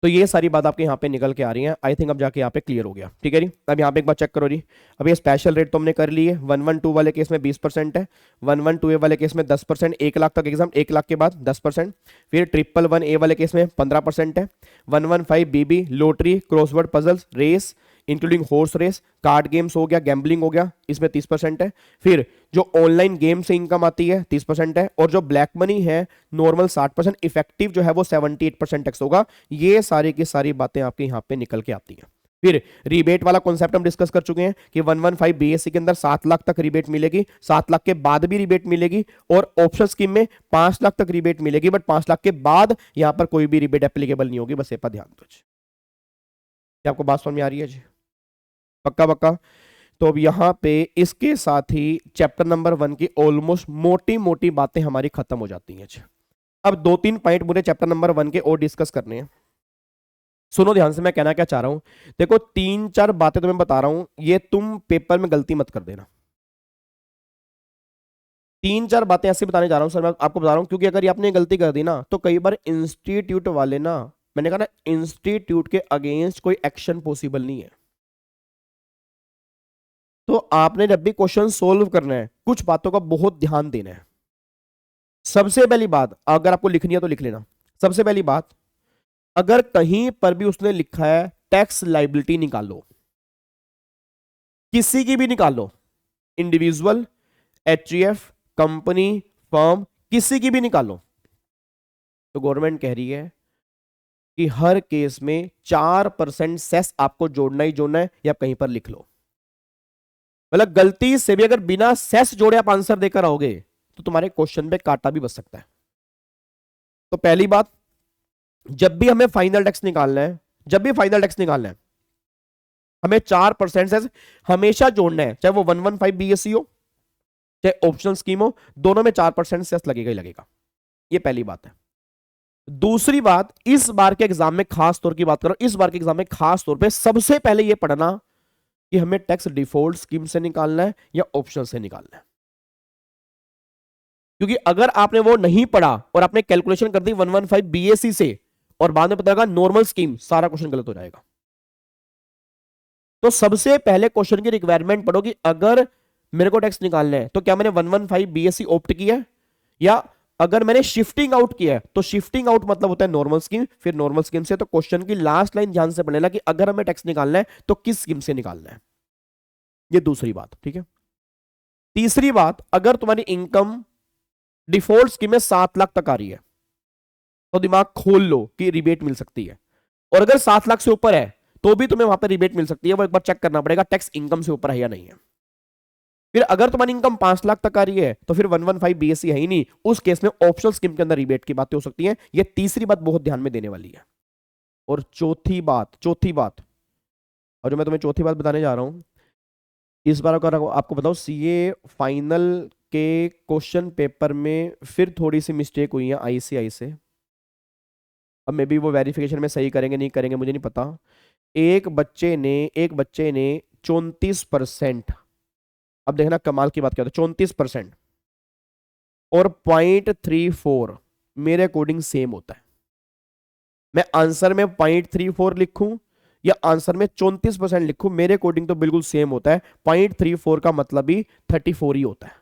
तो ये सारी बात आपके यहाँ पे निकल के आ रही है। आई थिंक अब जाके यहाँ पे क्लियर हो गया, ठीक है जी। अब यहाँ पे एक बार चेक करो जी, अब ये स्पेशल रेट तो हमने कर ली है। 112 वाले केस में 20% है, 112A वाले केस में 10%, 1 लाख तक एग्जाम, 1 लाख के बाद 10%। फिर 111A वाले केस में 15% है। 115BB lottery, crossword puzzles, race including horse race, card games हो गया, गैम्बलिंग हो गया, इसमें 30% है। फिर जो ऑनलाइन गेम से इनकम आती है 30% है, और जो ब्लैक मनी है नॉर्मल 60%, इफेक्टिव जो है वो 78% टैक्स होगा। ये सारी की सारी बातें आपके यहाँ पे निकल के आती हैं। फिर रिबेट वाला कॉन्सेप्ट हम डिस्कस कर चुके हैं कि 115 बीएससी के अंदर 7 लाख तक रिबेट मिलेगी, 7 लाख के बाद भी रिबेट मिलेगी, और ऑप्शन स्कीम में 5 लाख तक रिबेट मिलेगी, बट 5 लाख के बाद यहां पर कोई भी रिबेट एप्लीकेबल नहीं होगी। बस ये पर ध्यान दो। क्या आपको बात समझ में आ रही है जी? पक्का पक्का। तो अब यहां पे इसके साथ ही चैप्टर नंबर 1 की ऑलमोस्ट मोटी मोटी बातें हमारी खत्म हो जाती हैं। अब 2-3 पॉइंट मुझे चैप्टर नंबर 1 के और डिस्कस करने हैं। सुनो ध्यान से, मैं कहना क्या चाह रहा हूं। देखो 3-4 बातें तुम्हें बता रहा हूं, ये तुम पेपर में गलती मत कर देना। 3-4 बातें ऐसे बताने जा रहा हूं सर, मैं आपको बता रहा हूं, क्योंकि अगर ये आपने गलती कर दी ना, तो कई बार इंस्टीट्यूट वाले ना, मैंने कहा ना इंस्टीट्यूट के अगेंस्ट कोई एक्शन पॉसिबल नहीं है। तो आपने जब भी क्वेश्चन सोल्व करना है, कुछ बातों का बहुत ध्यान देना है। सबसे पहली बात, अगर आपको लिखनी है तो लिख लेना। सबसे पहली बात, अगर कहीं पर भी उसने लिखा है टैक्स लाइबिलिटी निकालो, किसी की भी निकालो, इंडिविजुअल, एचईएफ, कंपनी, फर्म, किसी की भी निकालो, तो गवर्नमेंट कह रही है कि हर केस में 4% सेस आपको जोड़ना ही जोड़ना है, या कहीं पर लिख लो। मतलब गलती से भी अगर बिना सेस जोड़े आप आंसर देकर आओगे तो तुम्हारे क्वेश्चन पे कांटा भी बच सकता है। तो पहली बात, जब भी हमें फाइनल टैक्स निकालना है, हमें 4% सेस हमेशा जोड़ना है, चाहे वो 115 बीएससी हो चाहे ऑप्शनल स्कीम हो, दोनों में 4% सेस लगेगा ही लगेगा। ये पहली बात है। दूसरी बात, इस बार के एग्जाम में खास तौर की बात करो, इस बार के एग्जाम में खास तौर पे सबसे पहले ये पढ़ना कि हमें टैक्स डिफॉल्ट स्कीम से निकालना है या ऑप्शनल से निकालना है। क्योंकि अगर आपने वो नहीं पढ़ा और आपने कैलकुलेशन कर दी 115 बीएससी से और बाद में पता लगा नॉर्मल स्कीम, सारा क्वेश्चन गलत हो जाएगा। तो सबसे पहले क्वेश्चन की रिक्वायरमेंट पढ़ो कि अगर मेरे को टैक्स निकालना है तो क्या मैंने 115 बीएससी ऑप्ट किया है, या अगर मैंने शिफ्टिंग आउट किया है, तो शिफ्टिंग आउट मतलब होता है नॉर्मल स्कीम, फिर नॉर्मल स्कीम से। तो क्वेश्चन की लास्ट लाइन ध्यान से पढ़ना कि अगर हमें टैक्स निकालना है तो किस स्कीम से निकालना है। ये दूसरी बात, ठीक है। तीसरी बात, अगर तुम्हारी इनकम डिफॉल्ट स्कीम में 7 लाख तक आ रही है तो दिमाग खोल लो कि रिबेट मिल सकती है, और अगर 7 लाख से ऊपर है तो भी तुम्हें वहां पर रिबेट मिल सकती है। वो एक बार चेक करना पड़ेगा टैक्स इनकम से ऊपर है या नहीं है। फिर अगर तुम्हारी इनकम 5 लाख तक आ रही है तो फिर 115 बीएससी है ही नहीं, उस केस में ऑप्शनल स्कीम के अंदर रिबेट की बातें हो सकती हैं। ये तीसरी बात बहुत ध्यान में देने वाली है। और चौथी बात, और जो मैं तुम्हें चौथी बात बताने जा रहा हूं, इस बार अगर आपको बताओ सीए फाइनल के क्वेश्चन पेपर में फिर थोड़ी सी मिस्टेक हुई है आईसीआई से। अब मे बी वो वेरिफिकेशन में सही करेंगे नहीं करेंगे मुझे नहीं पता। एक बच्चे ने 34%, अब देखना कमाल की बात क्या होता है, 34% और 0.34 मेरे अकॉर्डिंग सेम होता है। मैं आंसर में 0.34 लिखूं या आंसर में 34% लिखूं, मेरे अकॉर्डिंग तो बिल्कुल सेम होता है। 0.34 का मतलब ही 34 ही होता है,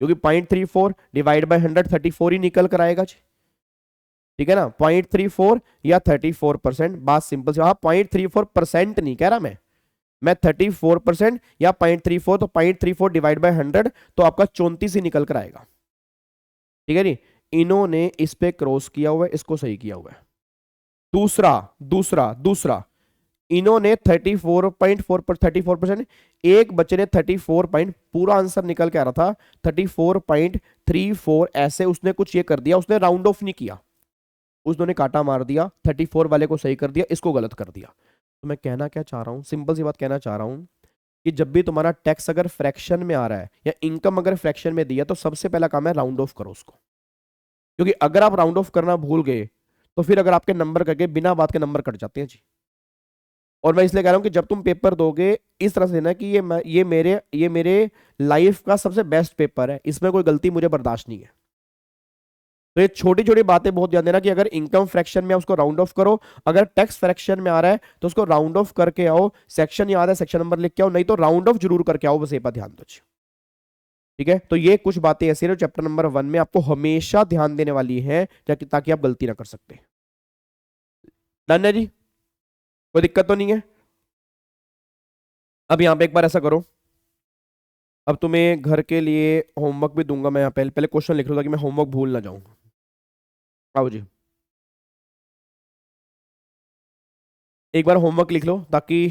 क्योंकि 0.34 डिवाइड बाय 100 34 ही निकल कर आएगा जी, ठीक है ना। 0.34 या 34%, बात सिंपल सी। हाँ 0.34% नहीं कह रहा मैं 34% या 0.34, तो 0.34 डिवाइड बाय 100 तो आपका 34 ही निकल कर आएगा, ठीक है जी। इन्होंने इस पे क्रॉस किया हुआ है, इसको सही किया हुआ है। दूसरा इन्होंने 34% एक बच्चे ने 34 पॉइंट, पूरा आंसर निकल के आ रहा था 34.34, ऐसे उसने कुछ ये कर दिया, उसने राउंड ऑफ नहीं किया, उसने काटा मार दिया, 34 वाले को सही कर दिया, इसको गलत कर दिया। तो मैं कहना क्या चाह रहा हूं, सिंपल सी बात कहना चाह रहा हूं कि जब भी तुम्हारा टैक्स अगर फ्रैक्शन में आ रहा है या इनकम अगर फ्रैक्शन में दिया, तो सबसे पहला काम है राउंड ऑफ करो उसको, क्योंकि अगर आप राउंड ऑफ करना भूल गए तो फिर अगर आपके नंबर करके बिना बात के नंबर कट जाते हैं जी। और मैं इसलिए कह रहा हूं कि जब तुम पेपर दोगे इस तरह से देना कि ये मेरे लाइफ का सबसे बेस्ट पेपर है, इसमें कोई गलती मुझे बर्दाश्त नहीं है। तो ये छोटी छोटी बातें बहुत ध्यान देना कि अगर इनकम फ्रैक्शन में उसको राउंड ऑफ करो, अगर टैक्स फ्रैक्शन में आ रहा है तो उसको राउंड ऑफ करके आओ, सेक्शन याद है सेक्शन नंबर लिख के आओ, नहीं तो राउंड ऑफ जरूर करके आओ, बस ये बात ध्यान दो, ठीक है। तो ये कुछ बातें ऐसी है चैप्टर नंबर 1 में आपको हमेशा ध्यान देने वाली है, ताकि आप गलती ना कर सकते। डन है जी, कोई दिक्कत तो नहीं है। अब यहां पे एक बार ऐसा करो, अब तुम्हें घर के लिए होमवर्क भी दूंगा मैं, यहाँ पहले पहले क्वेश्चन लिख लो ताकि मैं होमवर्क भूल ना जाऊं। आओ जी, एक बार होमवर्क लिख लो ताकि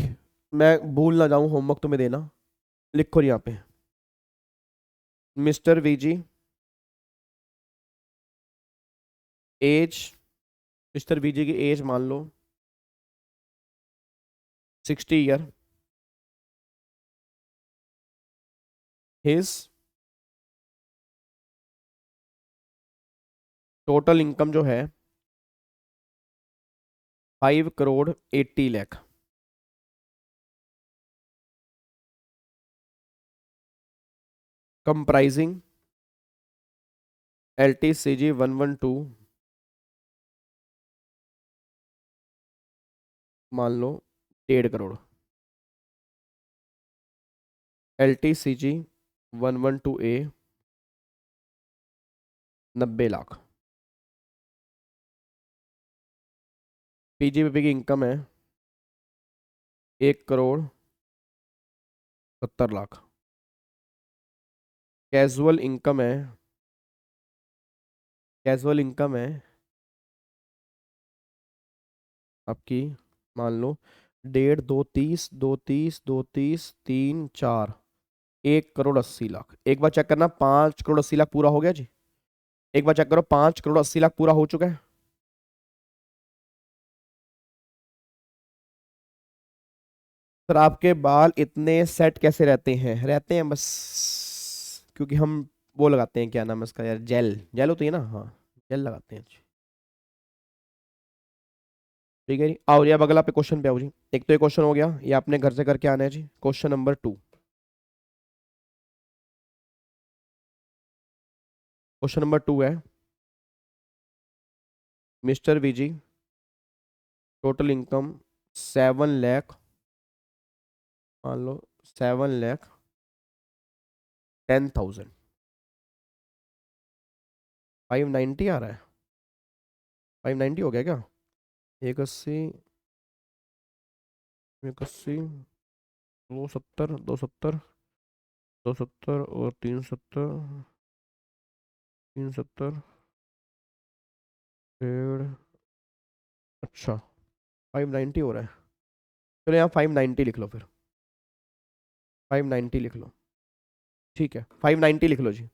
मैं भूल ना जाऊं होमवर्क तुम्हें देना। लिखो यहाँ पे, mister VG age, mister VG की एज मान लो 60 ईयर, हिज टोटल इनकम जो है 5 करोड़ 80 लाख, कंप्राइजिंग LTCG 112 मान लो 1.5 crore, LTCG 112A 90 lakh, PGBP की इनकम है 1 करोड़ 70 लाख, कैजुअल इनकम है आपकी मान लो 1.5, 2 30 3 4 1 करोड़ 80 लाख। एक बार चेक करना 5 करोड़ 80 लाख पूरा हो गया जी, एक बार चेक करो 5 करोड़ 80 लाख पूरा हो चुका है। सर आपके बाल इतने सेट कैसे रहते हैं बस क्योंकि हम वो लगाते हैं, क्या नाम है उसका यार, जेल जेल होती है ना, हाँ जेल लगाते हैं। ठीक है जी, आओ जी अब अगला पे क्वेश्चन पे आओ जी। एक तो ये क्वेश्चन हो गया, ये आपने घर से करके आना है जी। क्वेश्चन नंबर 2, क्वेश्चन नंबर 2 है, mister VG total income 7 lakh, मान लो 7,10,000, 590 आ रहा है, 590 हो गया क्या, 180 180 270 270 270 और 370 370 डेढ़, अच्छा 590 हो रहा है। चलो यहाँ 590 लिख लो, फिर 590 लिख लो। ठीक है 590 लिख लो जी,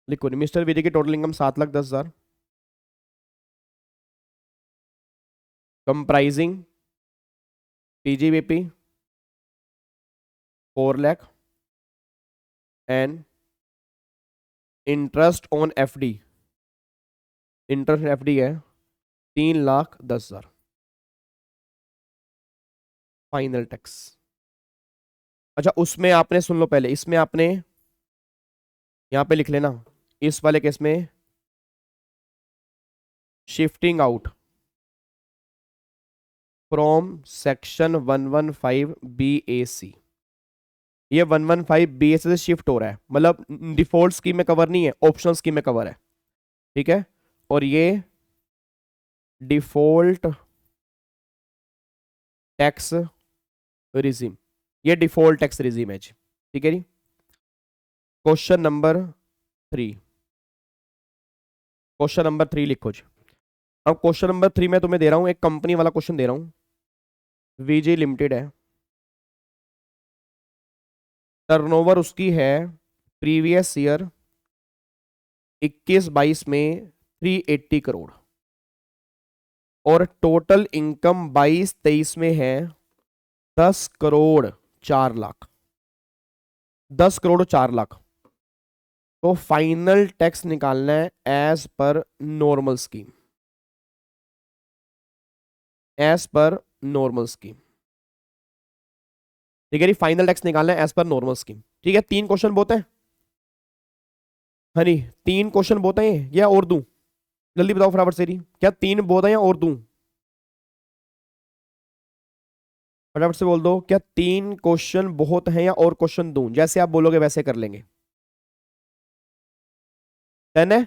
लिखो नहीं। मिस्टर विजय की total income 7,10,000 comprising PGBP 4 lakh and interest on FD, interest FD है 3,10,000 फाइनल टैक्स। अच्छा उसमें आपने सुन लो पहले, इसमें आपने यहां पे लिख लेना इस वाले केस में shifting out from section 115 BAC, ये 115 BAC से शिफ्ट हो रहा है, मतलब डिफॉल्ट स्कीम में कवर नहीं है, ऑप्शनल स्कीम में कवर है, ठीक है। और ये डिफॉल्ट टैक्स रिजीम, ये डिफॉल्ट टैक्स रिजीम है जी, ठीक है जी। क्वेश्चन नंबर 3, क्वेश्चन नंबर 3 लिखो जी। अब क्वेश्चन नंबर 3 में तुम्हें दे रहा हूं, एक कंपनी वाला क्वेश्चन दे रहा हूं, वीजे लिमिटेड है, टर्नओवर उसकी है प्रीवियस ईयर 21-22 में 380 करोड़ और टोटल इनकम 22-23 में है 10 करोड़ 4 लाख, 10 करोड़ 4 लाख। तो फाइनल टैक्स निकालना है as per normal scheme, as per normal scheme, ठीक है जी। फाइनल टैक्स निकालना है एज पर नॉर्मल स्कीम, ठीक है। 3 क्वेश्चन बहुत है हनी, 3 क्वेश्चन बहुत है या और दूं? जल्दी बताओ फटाफट से, क्या 3 बहुत है या और दूं? फटाफट से बोल दो, क्या 3 क्वेश्चन बहुत हैं या और क्वेश्चन दूं? जैसे आप बोलोगे वैसे कर लेंगे। 10 है?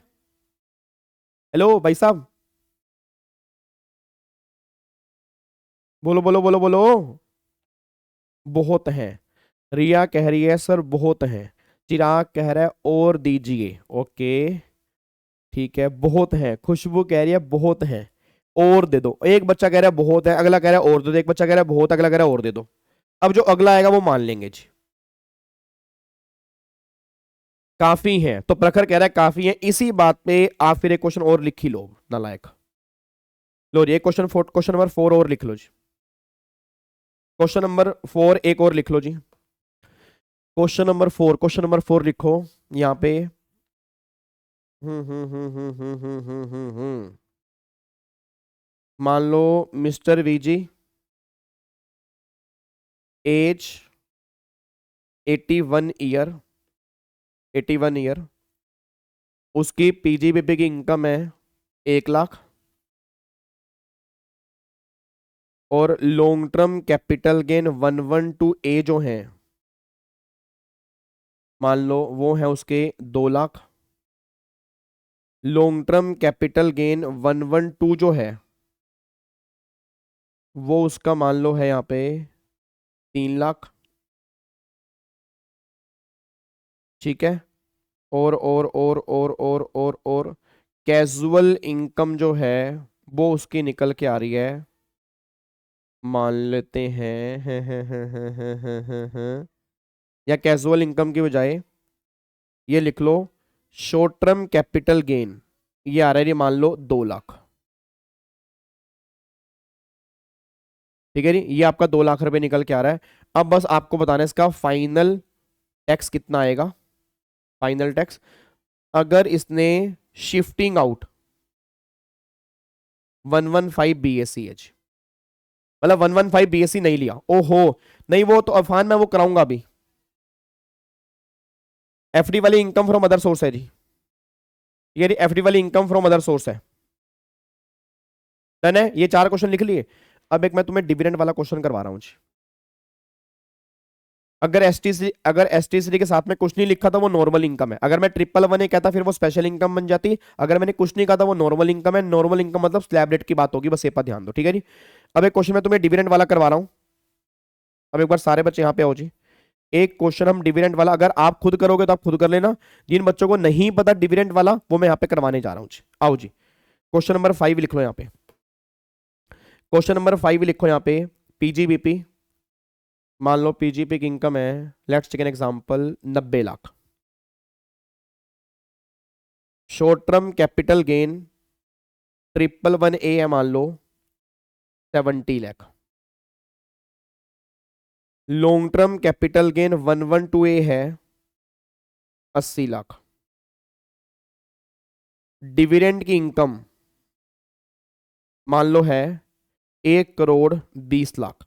हेलो भाई साहब, बोलो बोलो बोलो बोलो। बहुत हैं, रिया कह रही है सर बहुत हैं, चिराग कह रहा है और दीजिए, ओके ठीक है बहुत हैं, खुशबू कह रही है बहुत हैं और दे दो, एक बच्चा कह रहा है बहुत है, अगला कह रहा है और दे दो, एक बच्चा कह रहा है बहुत, अगला कह रहा है और दे दो। अब जो अगला आएगा वो मान लेंगे जी। काफी है, तो प्रखर कह रहा है काफी है, इसी बात पे आप फिर एक क्वेश्चन और लिख ही लो नालायक। लो जी एक क्वेश्चन नंबर 4 और लिख लो जी, क्वेश्चन नंबर 4 एक और लिख लो जी। क्वेश्चन नंबर 4 लिखो यहां पे। मान लो mister VG age 81 year, 81 year, उसकी पीजीबीपी की इनकम है 1 लाख और long term capital gain 112A जो है मान लो वो है उसके 2 lakh, long term capital gain 112 जो है वो उसका मान लो है यहाँ पे 3 लाख, ठीक है। और कैजुअल इनकम जो है वो उसकी निकल के आ रही है, मान लेते हैं, या कैजुअल इनकम की बजाय ये लिख लो शॉर्ट टर्म कैपिटल गेन, ये आ रहा है, ये मान लो 2 लाख, ठीक है जी। ये आपका 2 लाख रुपए निकल के आ रहा है। अब बस आपको बताना है इसका फाइनल टैक्स कितना आएगा। फाइनल टैक्स अगर इसने शिफ्टिंग आउट 115 BAC एच, मतलब 115 BAC नहीं लिया, ओहो नहीं, वो तो अफान मैं वो कराऊंगा अभी, एफडी वाली इनकम फ्रॉम अदर सोर्स है जी, ये एफडी वाली इनकम फ्रॉम अदर सोर्स है, डन है। ये 4 क्वेश्चन लिख लिए। अब एक मैं तुम्हें डिविडेंड वाला क्वेश्चन करवा रहा हूं जी। अगर एसटीसी के साथ में कुछ नहीं लिखा था वो नॉर्मल इनकम है, अगर मैं 111 कहता फिर वो स्पेशल इनकम बन जाती, अगर मैंने कुछ नहीं कहा था वो नॉर्मल इनकम है, नॉर्मल इनकम मतलब स्लैब रेट की बात होगी, बस ये पर ध्यान दो, ठीक है जी। अब एक क्वेश्चन मैं तुम्हें डिविडेंड वाला करवा रहा हूं। अब एक बार सारे बच्चे यहां पे आओ जी, एक क्वेश्चन हम डिविडेंड वाला, अगर आप खुद करोगे तो आप खुद कर लेना, जिन बच्चों को नहीं पता डिविडेंड वाला वो मैं यहां पे करवाने जा रहा हूं जी। आओ जी क्वेश्चन नंबर 5 लिख लो यहां पे, क्वेश्चन नंबर 5 लिखो यहां पे, पीजीबीपी मान लो पीजीपी की इनकम है, let's take an example 90 lakh. Short term capital gain 111A है मान लो 70 lakh. Long term capital gain 112A है 80 लाख। डिविडेंड की इनकम मान लो है 1,20,00,000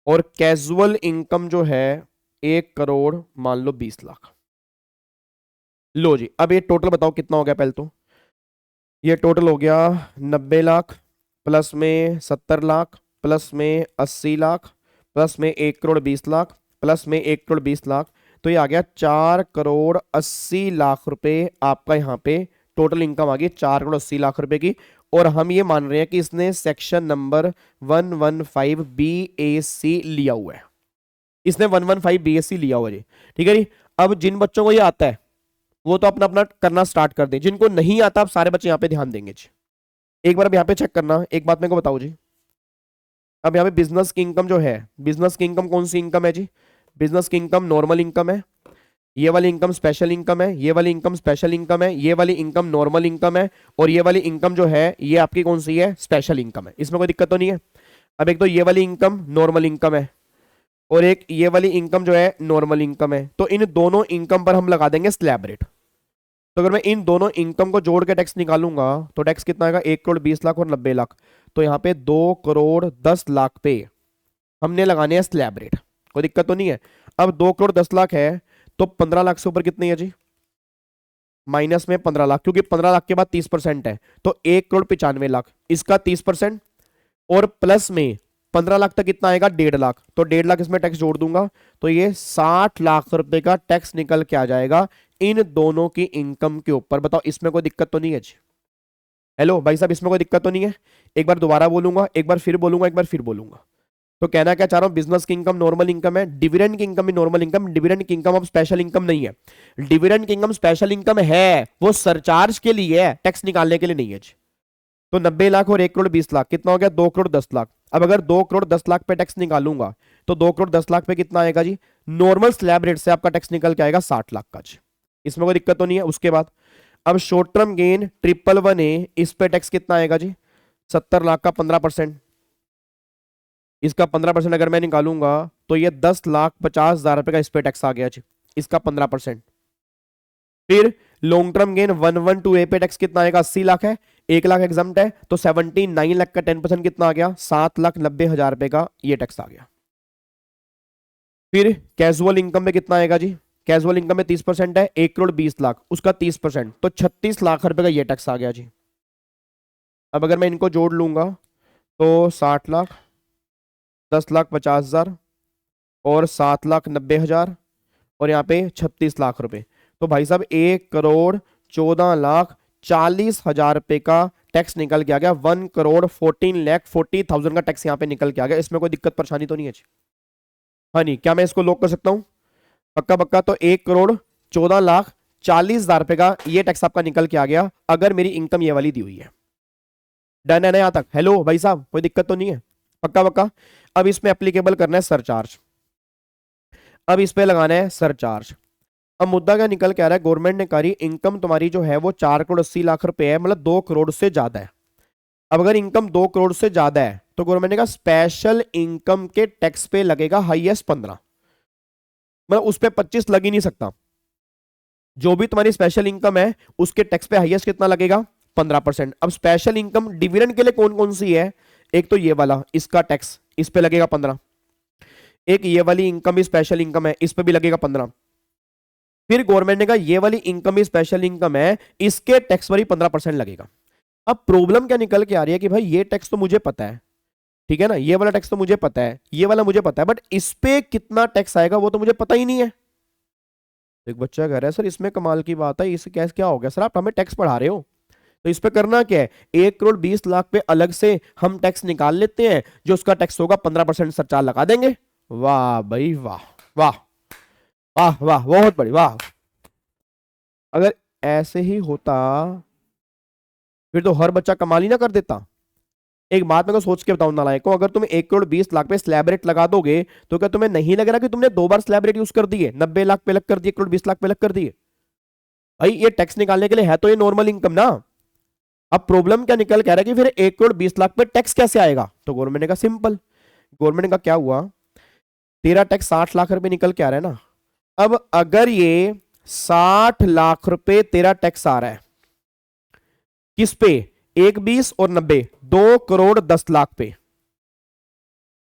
और कैजुअल इनकम जो है 1,00,00,000 मान लो 20 लाख। लो जी, अब ये टोटल बताओ कितना हो गया। पहले तो ये टोटल हो गया 90 लाख प्लस में 70 लाख प्लस में 80 लाख प्लस में 1,20,00,000 प्लस में 1,20,00,000, तो ये आ गया 4,80,00,000 रुपए आपका यहाँ पे टोटल इनकम आ गई 4,80,00,000 रुपए की। और हम ये मान रहे हैं कि इसने सेक्शन नंबर 115 BAC लिया हुआ है, इसने 115 BAC लिया हुआ है जी। ठीक है जी। अब जिन बच्चों को ये आता है वो तो अपना अपना करना स्टार्ट कर दें, जिनको नहीं आता अब सारे बच्चे यहाँ पे ध्यान देंगे जी। एक बार अब यहाँ पे चेक करना, एक बात मेरे को बताओ जी। अब यहाँ पे बिजनेस की इनकम जो है, बिजनेस की इनकम कौन सी इनकम है जी? बिजनेस की इनकम नॉर्मल इनकम है, ये वाली इनकम स्पेशल इनकम है, ये वाली इनकम स्पेशल इनकम है, ये वाली इनकम नॉर्मल इनकम है, और ये वाली इनकम जो है ये आपकी कौन सी है? स्पेशल इनकम है। इसमें कोई दिक्कत तो नहीं है। अब एक तो ये वाली इनकम नॉर्मल इनकम है और एक ये वाली इनकम जो है नॉर्मल इनकम है, तो इन दोनों इनकम पर हम लगा देंगे स्लैब रेट। तो अगर मैं इन दोनों इनकम को जोड़ के टैक्स निकालूंगा तो टैक्स कितना आएगा? 1,20,00,000 और 90 लाख। तो यहाँ पे 2,10,00,000 पे हमने लगाने हैं स्लैब रेट, कोई दिक्कत तो नहीं है। अब 2,10,00,000 है तो 15 लाख से ऊपर कितनी है जी? माइनस में 15 लाख, क्योंकि 15 लाख के बाद 30% है तो 1,95,00,000, इसका 30% और प्लस में 15 लाख तक कितना आएगा? 1.5 लाख, तो 1.5 लाख इसमें टैक्स जोड़ दूंगा तो ये 60 लाख रुपए का टैक्स निकल के आ जाएगा इन दोनों की इनकम के ऊपर। बताओ इसमें कोई दिक्कत तो नहीं है जी? हेलो भाई साहब, इसमें कोई दिक्कत तो नहीं है? एक बार दोबारा बोलूंगा, एक बार फिर बोलूंगा, एक बार फिर बोलूंगा। तो कहना क्या चाह रहा हूं, बिजनेस की इनकम नॉर्मल इनकम है, डिविडेंड की इनकम भी नॉर्मल इनकम, डिविडेंड की इनकम अब स्पेशल इनकम नहीं है। डिविडेंड की इनकम स्पेशल इनकम है, वो सरचार्ज के लिए है, टैक्स निकालने के लिए नहीं है जी। तो 90 लाख और 1,20,00,000 कितना हो गया? 2,10,00,000। अब अगर 2,10,00,000 पे टैक्स निकालूंगा तो 2,10,00,000 पे कितना आएगा जी? नॉर्मल स्लैब रेट से आपका टैक्स निकल के आएगा 60 लाख का जी। इसमें कोई दिक्कत तो नहीं है। उसके बाद अब शॉर्ट टर्म गेन 111A, इस पे टैक्स कितना आएगा जी? 70 लाख का 15%, इसका 15% अगर मैं निकालूंगा तो ये 10,50,000 रुपए का इस पे टैक्स आ गया जी, इसका 15%। फिर लॉन्ग टर्म गेन 112A पे टैक्स कितना आएगा? 80 लाख है, 1 लाख एग्जाम्प्ट है तो 79 लाख का 10% कितना आ गया? 7,90,000 रुपए का ये टैक्स आ गया। फिर कैजुअल इनकम में कितना आएगा जी? कैजुअल इनकम में 30% है, 1,20,00,000 उसका 30% तो 36 लाख रुपए का ये टैक्स आ गया जी। अब अगर मैं इनको जोड़ लूंगा तो 60 लाख, 10,50,000 और 7,90,000 और यहाँ पे 36 लाख रुपए, तो भाई साहब 1,14,40,000 रुपए का टैक्स निकल के आ गया। 1,14,40,000 का टैक्स यहाँ पे निकल के आ गया। इसमें कोई दिक्कत परेशानी तो नहीं है जी? हाँ नहीं, क्या मैं इसको लॉक कर सकता हूँ? पक्का पक्का। तो 1,14,40,000 रुपए का ये टैक्स आपका निकल के आ गया अगर मेरी इनकम ये वाली दी हुई है। डन है ना यहां तक? हेलो भाई साहब, कोई दिक्कत तो नहीं है? पक्का पक्का। अब इसमें एप्लीकेबल करना है सरचार्ज, अब इस पे लगाना है सरचार्ज। अब मुद्दा क्या निकल के आ रहा है? गवर्नमेंट ने करी इनकम तुम्हारी जो है वो 4,80,00,000 रुपए है, मतलब 2 करोड़ से ज्यादा है। अब अगर इनकम 2 करोड़ से ज्यादा है तो गवर्नमेंट ने कहा स्पेशल इनकम के टैक्स पे लगेगा हाईएस्ट 15, मतलब उस पे 25 लग ही नहीं सकता। जो भी तुम्हारी स्पेशल इनकम है उसके टैक्स पे हाईएस्ट कितना लगेगा? 15%। अब स्पेशल इनकम डिविडेंड के लिए कौन कौन सी है? एक तो ये वाला, इसका टैक्स इस पे लगेगा 15। एक ये वाली इनकम भी स्पेशल इनकम है, इस पे भी लगेगा 15। फिर गवर्नमेंट ने कहा ये वाली इनकम भी स्पेशल इनकम है, इसके टैक्स पर ही 15% लगेगा। अब प्रॉब्लम क्या निकल के आ रही है कि भाई ये टैक्स तो मुझे पता है, ठीक है ना, ये वाला टैक्स तो मुझे पता है, ये वाला मुझे पता है, बट इस पे कितना टैक्स आएगा वो तो मुझे पता ही नहीं है। एक बच्चा कह रहा है सर इसमें कमाल की बात है, इस कैसे क्या हो गया सर, आप हमें टैक्स पढ़ा रहे हो, तो इस पे करना क्या है? 1,20,00,000 पे अलग से हम टैक्स निकाल लेते हैं, जो उसका टैक्स होगा 15% सरचार्ज लगा देंगे। वाह भाई वाह, वाह वाह वाह, बहुत बड़ी वाह। अगर ऐसे ही होता फिर तो हर बच्चा कमाल ही ना कर देता। एक बात मेरे को सोच के बताओ नालायकों, अगर तुम 1,20,00,000 पे स्लैब रेट लगा दोगे तो क्या तुम्हें नहीं लग रहा कि तुमने 2 बार स्लैब रेट यूज कर दिए? 90 लाख पे अलग कर दिए, 1,20,00,000 पे अलग कर दिए। भाई ये टैक्स निकालने के लिए है तो ये नॉर्मल इनकम ना। अब प्रॉब्लम क्या निकल कह रहा है कि फिर 1,20,00,000 पे टैक्स कैसे आएगा? तो गवर्नमेंट ने कहा सिंपल, गवर्नमेंट का क्या हुआ, तेरा टैक्स 60 लाख रुपए निकल के आ रहा है ना। अब अगर ये 60 लाख रुपए तेरा टैक्स आ रहा है किस पे? 1,20 और 90, 2,10,00,000 पे,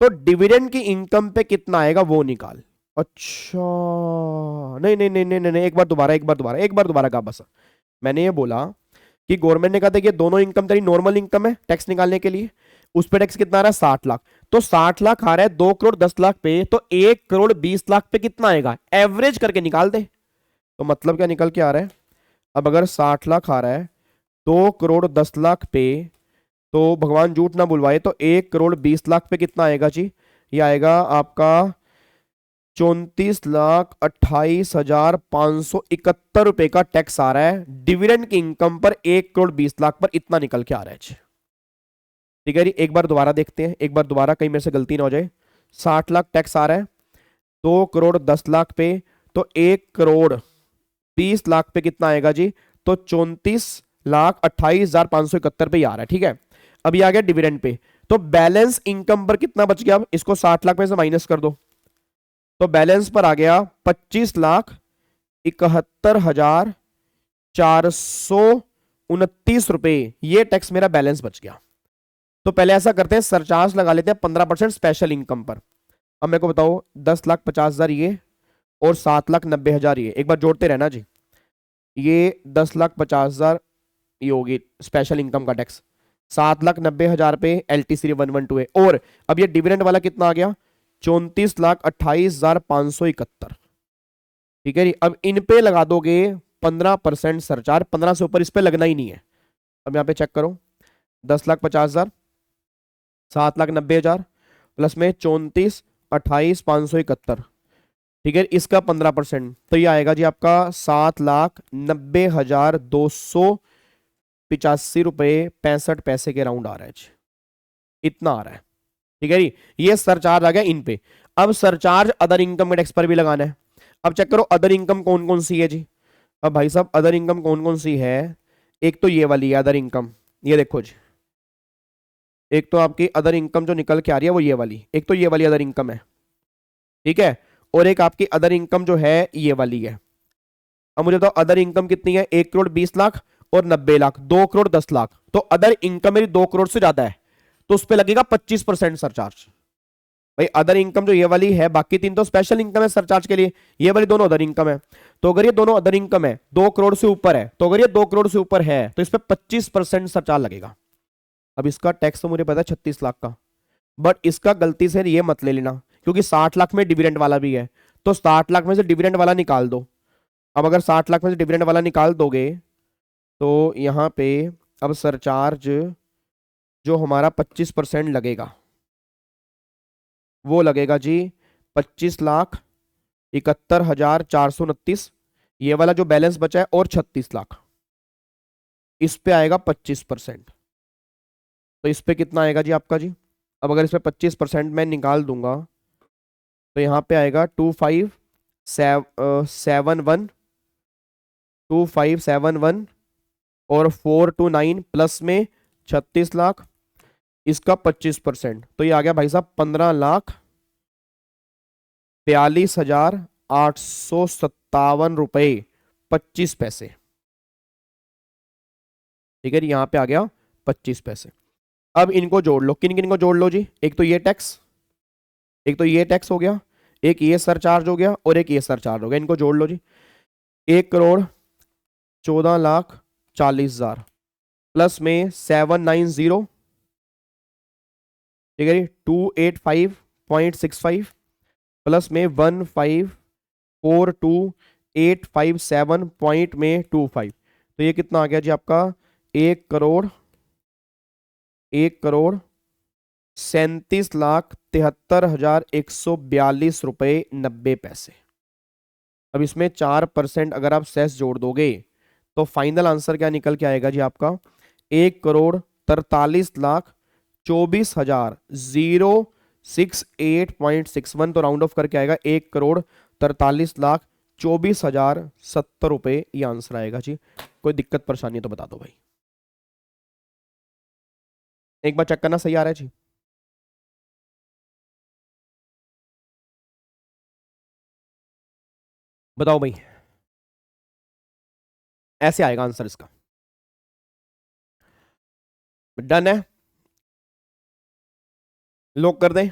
तो डिविडेंड की इनकम पे कितना आएगा वो निकाल। अच्छा नहीं नहीं नहीं नहीं नहीं, एक बार दोबारा कहा बस। मैंने ये बोला कि गवर्नमेंट ने कहा था कि दोनों इनकम तेरी नॉर्मल इनकम है टैक्स निकालने के लिए, उस पे टैक्स कितना आ रहा है? 60 लाख। तो 60 लाख आ रहा है 2,10,00,000 पे, तो 1,20,00,000 पे कितना आएगा? एवरेज करके निकाल दे। तो मतलब क्या निकल के आ रहा है, अब अगर 60 लाख आ रहा है 2,10,00,000 पे, तो भगवान झूठ ना बुलवाए, तो 1,20,00,000 पे कितना आएगा जी? ये आएगा आपका 34,28,571 रुपए का टैक्स आ रहा है डिविडेंड की इनकम पर 1,20,00,000 पर, इतना निकल के आ रहा है जी। ठीक है जी, एक बार दोबारा देखते हैं, एक बार दोबारा, कहीं मेरे से गलती ना हो जाए। 60 लाख टैक्स आ रहा है 2,10,00,000 पे, तो 1,20,00,000 पे कितना आएगा जी? तो 34,28,571 पे ही आ रहा है। ठीक है, अभी आ गया डिविडेंड पे, तो बैलेंस इनकम पर कितना बच गया? अब इसको 60 लाख में से माइनस कर दो, तो बैलेंस पर आ गया 25,71,429 रुपए। ये टैक्स मेरा बैलेंस बच गया। तो पहले ऐसा करते हैं, सरचार्ज लगा लेते हैं 15% स्पेशल इनकम पर। अब मेरे को बताओ 10,50,000 ये और 7,90,000 ये, एक बार जोड़ते रहना जी। ये 10,50,000 ये होगी स्पेशल इनकम का टैक्स, 7,90,000 पे LT 112 है, और अब ये डिविडेंड वाला कितना आ गया? 34,28,571। ठीक है जी, अब इन पे लगा दोगे 15% सरचार्ज, 15 से ऊपर इस पे लगना ही नहीं है। अब यहाँ पे चेक करो, 10,50,000, 7,90,000 प्लस में 34,28,571। ठीक है, इसका 15%, तो ये आएगा जी आपका 7,90,285 रुपए 65 पैसे के राउंड आ रहा है जी, इतना आ रहा है। ठीक है जी, ये सरचार्ज आ गया इन पे। अब सरचार्ज अदर इनकम टैक्स पर भी लगाना है। अब चेक करो अदर इनकम कौन कौन सी है जी। अब भाई साहब अदर इनकम कौन कौन सी है? एक तो ये वाली है अदर इनकम, ये देखो जी, एक तो आपकी अदर इनकम जो निकल के आ रही है वो ये वाली, एक तो ये वाली अदर इनकम है। ठीक है, और एक आपकी अदर इनकम जो है ये वाली है। अब मुझे बताओ अदर इनकम कितनी है? 1,20,00,000 और 90,00,000, 2,10,00,000। तो अदर इनकम मेरी 2 करोड़ से ज्यादा है, तो उस पर लगेगा 25% सरचार्ज। भाई अदर इनकम जो ये वाली है, बाकी 3 तो स्पेशल इनकम है सरचार्ज के लिए, ये वाली दोनों अदर इनकम है। तो अगर ये दोनों अदर इनकम है 2 करोड़ से ऊपर है, तो अगर ये 2 करोड़ से ऊपर है तो इस पर 25% सरचार्ज लगेगा। अब इसका टैक्स तो मुझे पता है 36 लाख का, बट इसका गलती से ये मत ले लेना, क्योंकि 60 लाख में डिविडेंड वाला भी है, तो 60 लाख में से डिविडेंड वाला निकाल दो। अब अगर 60 लाख में से डिविडेंड वाला निकाल दोगे तो यहां पे अब सरचार्ज जो हमारा 25% लगेगा वो लगेगा जी 25,71,429। ये वाला जो बैलेंस बचा है और 36 लाख, इस पे आएगा 25%। तो इस पे कितना आएगा जी आपका जी? अब अगर इस पे 25% मैं निकाल दूंगा तो यहाँ पे आएगा 2571 और 429 प्लस में 36 लाख, इसका 25%, तो ये आ गया भाई साहब 15,42,857 रुपए 25 पैसे। ठीक है जी, यहां पे आ गया 25 पैसे। अब इनको जोड़ लो, किन किन को जोड़ लो जी? एक तो ये टैक्स, एक तो ये टैक्स हो गया, एक ये सरचार्ज हो गया और एक ये सरचार्ज हो गया, इनको जोड़ लो जी। 1,14,40,000 प्लस में 790, ठीक है जी, 285.65 प्लस में 1,54,2,857 पॉइंट में 25, तो ये कितना आ गया जी आपका? 1,37,73,142 रुपए 90 पैसे। अब इसमें 4% अगर आप सेस जोड़ दोगे तो फाइनल आंसर क्या निकल के आएगा जी आपका? 1,43,44,000 24,068.61, तो राउंड ऑफ करके आएगा 1,43,24,070 रुपए ये आंसर आएगा जी। कोई दिक्कत परेशानी है तो बता दो भाई, एक बार चेक करना सही आ रहा है जी। बताओ भाई, ऐसे आएगा आंसर इसका। डन है, लॉक कर दें।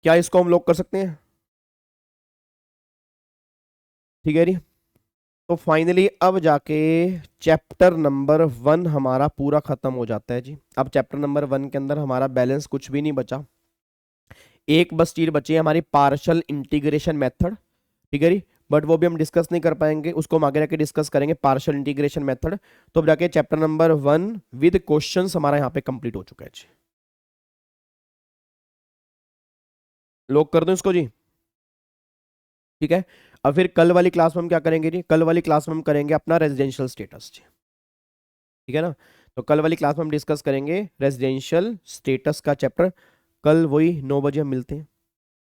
क्या इसको हम लॉक कर सकते हैं? ठीक है जी। तो फाइनली अब जाके चैप्टर नंबर 1 हमारा पूरा खत्म हो जाता है जी। अब चैप्टर नंबर 1 के अंदर हमारा बैलेंस कुछ भी नहीं बचा, एक बस चीज बची है हमारी पार्शियल इंटीग्रेशन मेथड। ठीक है जी, बट वो भी हम डिस्कस नहीं कर पाएंगे, उसको हम आगे जाके डिस्कस करेंगे, पार्शियल इंटीग्रेशन मेथड। तो अब जाके चैप्टर नंबर 1 विद क्वेश्चंस हमारा यहाँ पे कंप्लीट हो चुका है जी। लॉक कर दूं इसको जी। ठीक है, अब फिर कल वाली क्लास में हम क्या करेंगे जी? कल वाली क्लास में हम करेंगे अपना रेजिडेंशियल स्टेटस जी। ठीक है ना, तो कल वाली क्लास में हम डिस्कस करेंगे रेजिडेंशियल स्टेटस का चैप्टर। कल वही 9 बजे हम मिलते हैं।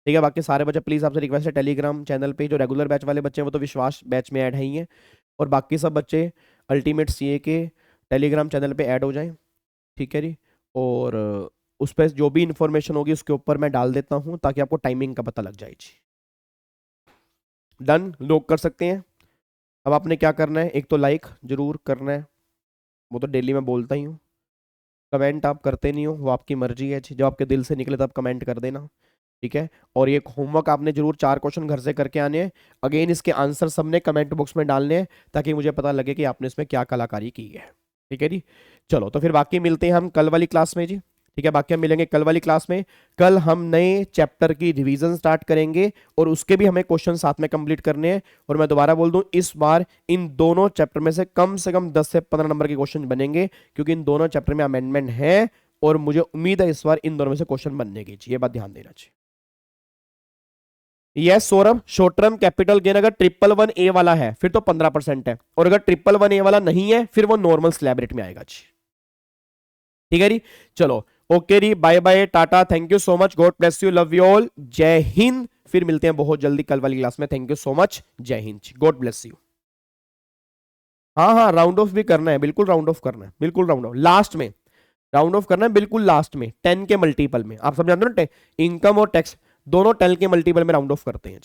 ठीक है, बाकी सारे बच्चे प्लीज आपसे रिक्वेस्ट है, टेलीग्राम चैनल पे जो रेगुलर बैच वाले बच्चे हैं वो तो विश्वास बैच में ऐड है ही हैं, और बाकी सब बच्चे अल्टीमेट सीए के टेलीग्राम चैनल पे ऐड हो जाएं। ठीक है जी, और उस पर जो भी इंफॉर्मेशन होगी उसके ऊपर मैं डाल देता हूँ ताकि आपको टाइमिंग का पता लग जाए जी। डन, लोग कर सकते हैं। अब आपने क्या करना है, एक तो लाइक जरूर करना है, वो तो डेली मैं बोलता ही हूँ। कमेंट आप करते नहीं हो, वो आपकी मर्जी है, जब आपके दिल से निकले तब कमेंट कर देना। ठीक है, और ये होमवर्क आपने जरूर 4 क्वेश्चन घर से करके आने हैं। अगेन इसके आंसर सबने कमेंट बॉक्स में डालने हैं ताकि मुझे पता लगे कि आपने इसमें क्या कलाकारी की है। ठीक है जी, चलो तो फिर बाकी मिलते हैं हम कल वाली क्लास में जी। ठीक है, बाकी हम मिलेंगे कल वाली क्लास में। कल हम नए चैप्टर की रिवीजन स्टार्ट करेंगे और उसके भी हमें क्वेश्चन साथ में कंप्लीट करने हैं। और मैं दोबारा बोल दूं, इस बार इन दोनों चैप्टर में से कम 10 से 15 नंबर के क्वेश्चन बनेंगे, क्योंकि इन दोनों चैप्टर में अमेंडमेंट है और मुझे उम्मीद है इस बार इन दोनों में से क्वेश्चन बनने की। ये बात ध्यान देना चाहिए। Yes Saurabh, short term capital gain अगर 111A वाला है फिर तो 15% है, और अगर 111A वाला नहीं है फिर वो नॉर्मल स्लैब रेट में आएगा जी। ठीक है जी, चलो ओके जी, bye bye, tata, thank you so much, God bless you, love you all, जय हिंद। फिर मिलते हैं बहुत जल्दी कल वाली क्लास में। थैंक यू सो मच, जय हिंद, गॉड ब्लेस यू। हाँ हाँ, राउंड ऑफ भी करना है, बिल्कुल राउंड ऑफ करना है, बिल्कुल राउंड ऑफ लास्ट में राउंड ऑफ करना है, बिल्कुल लास्ट में 10 के मल्टीपल में। आप सब जानते हो ना, इनकम और टैक्स दोनों 10 के मल्टीपल में राउंड ऑफ करते हैं।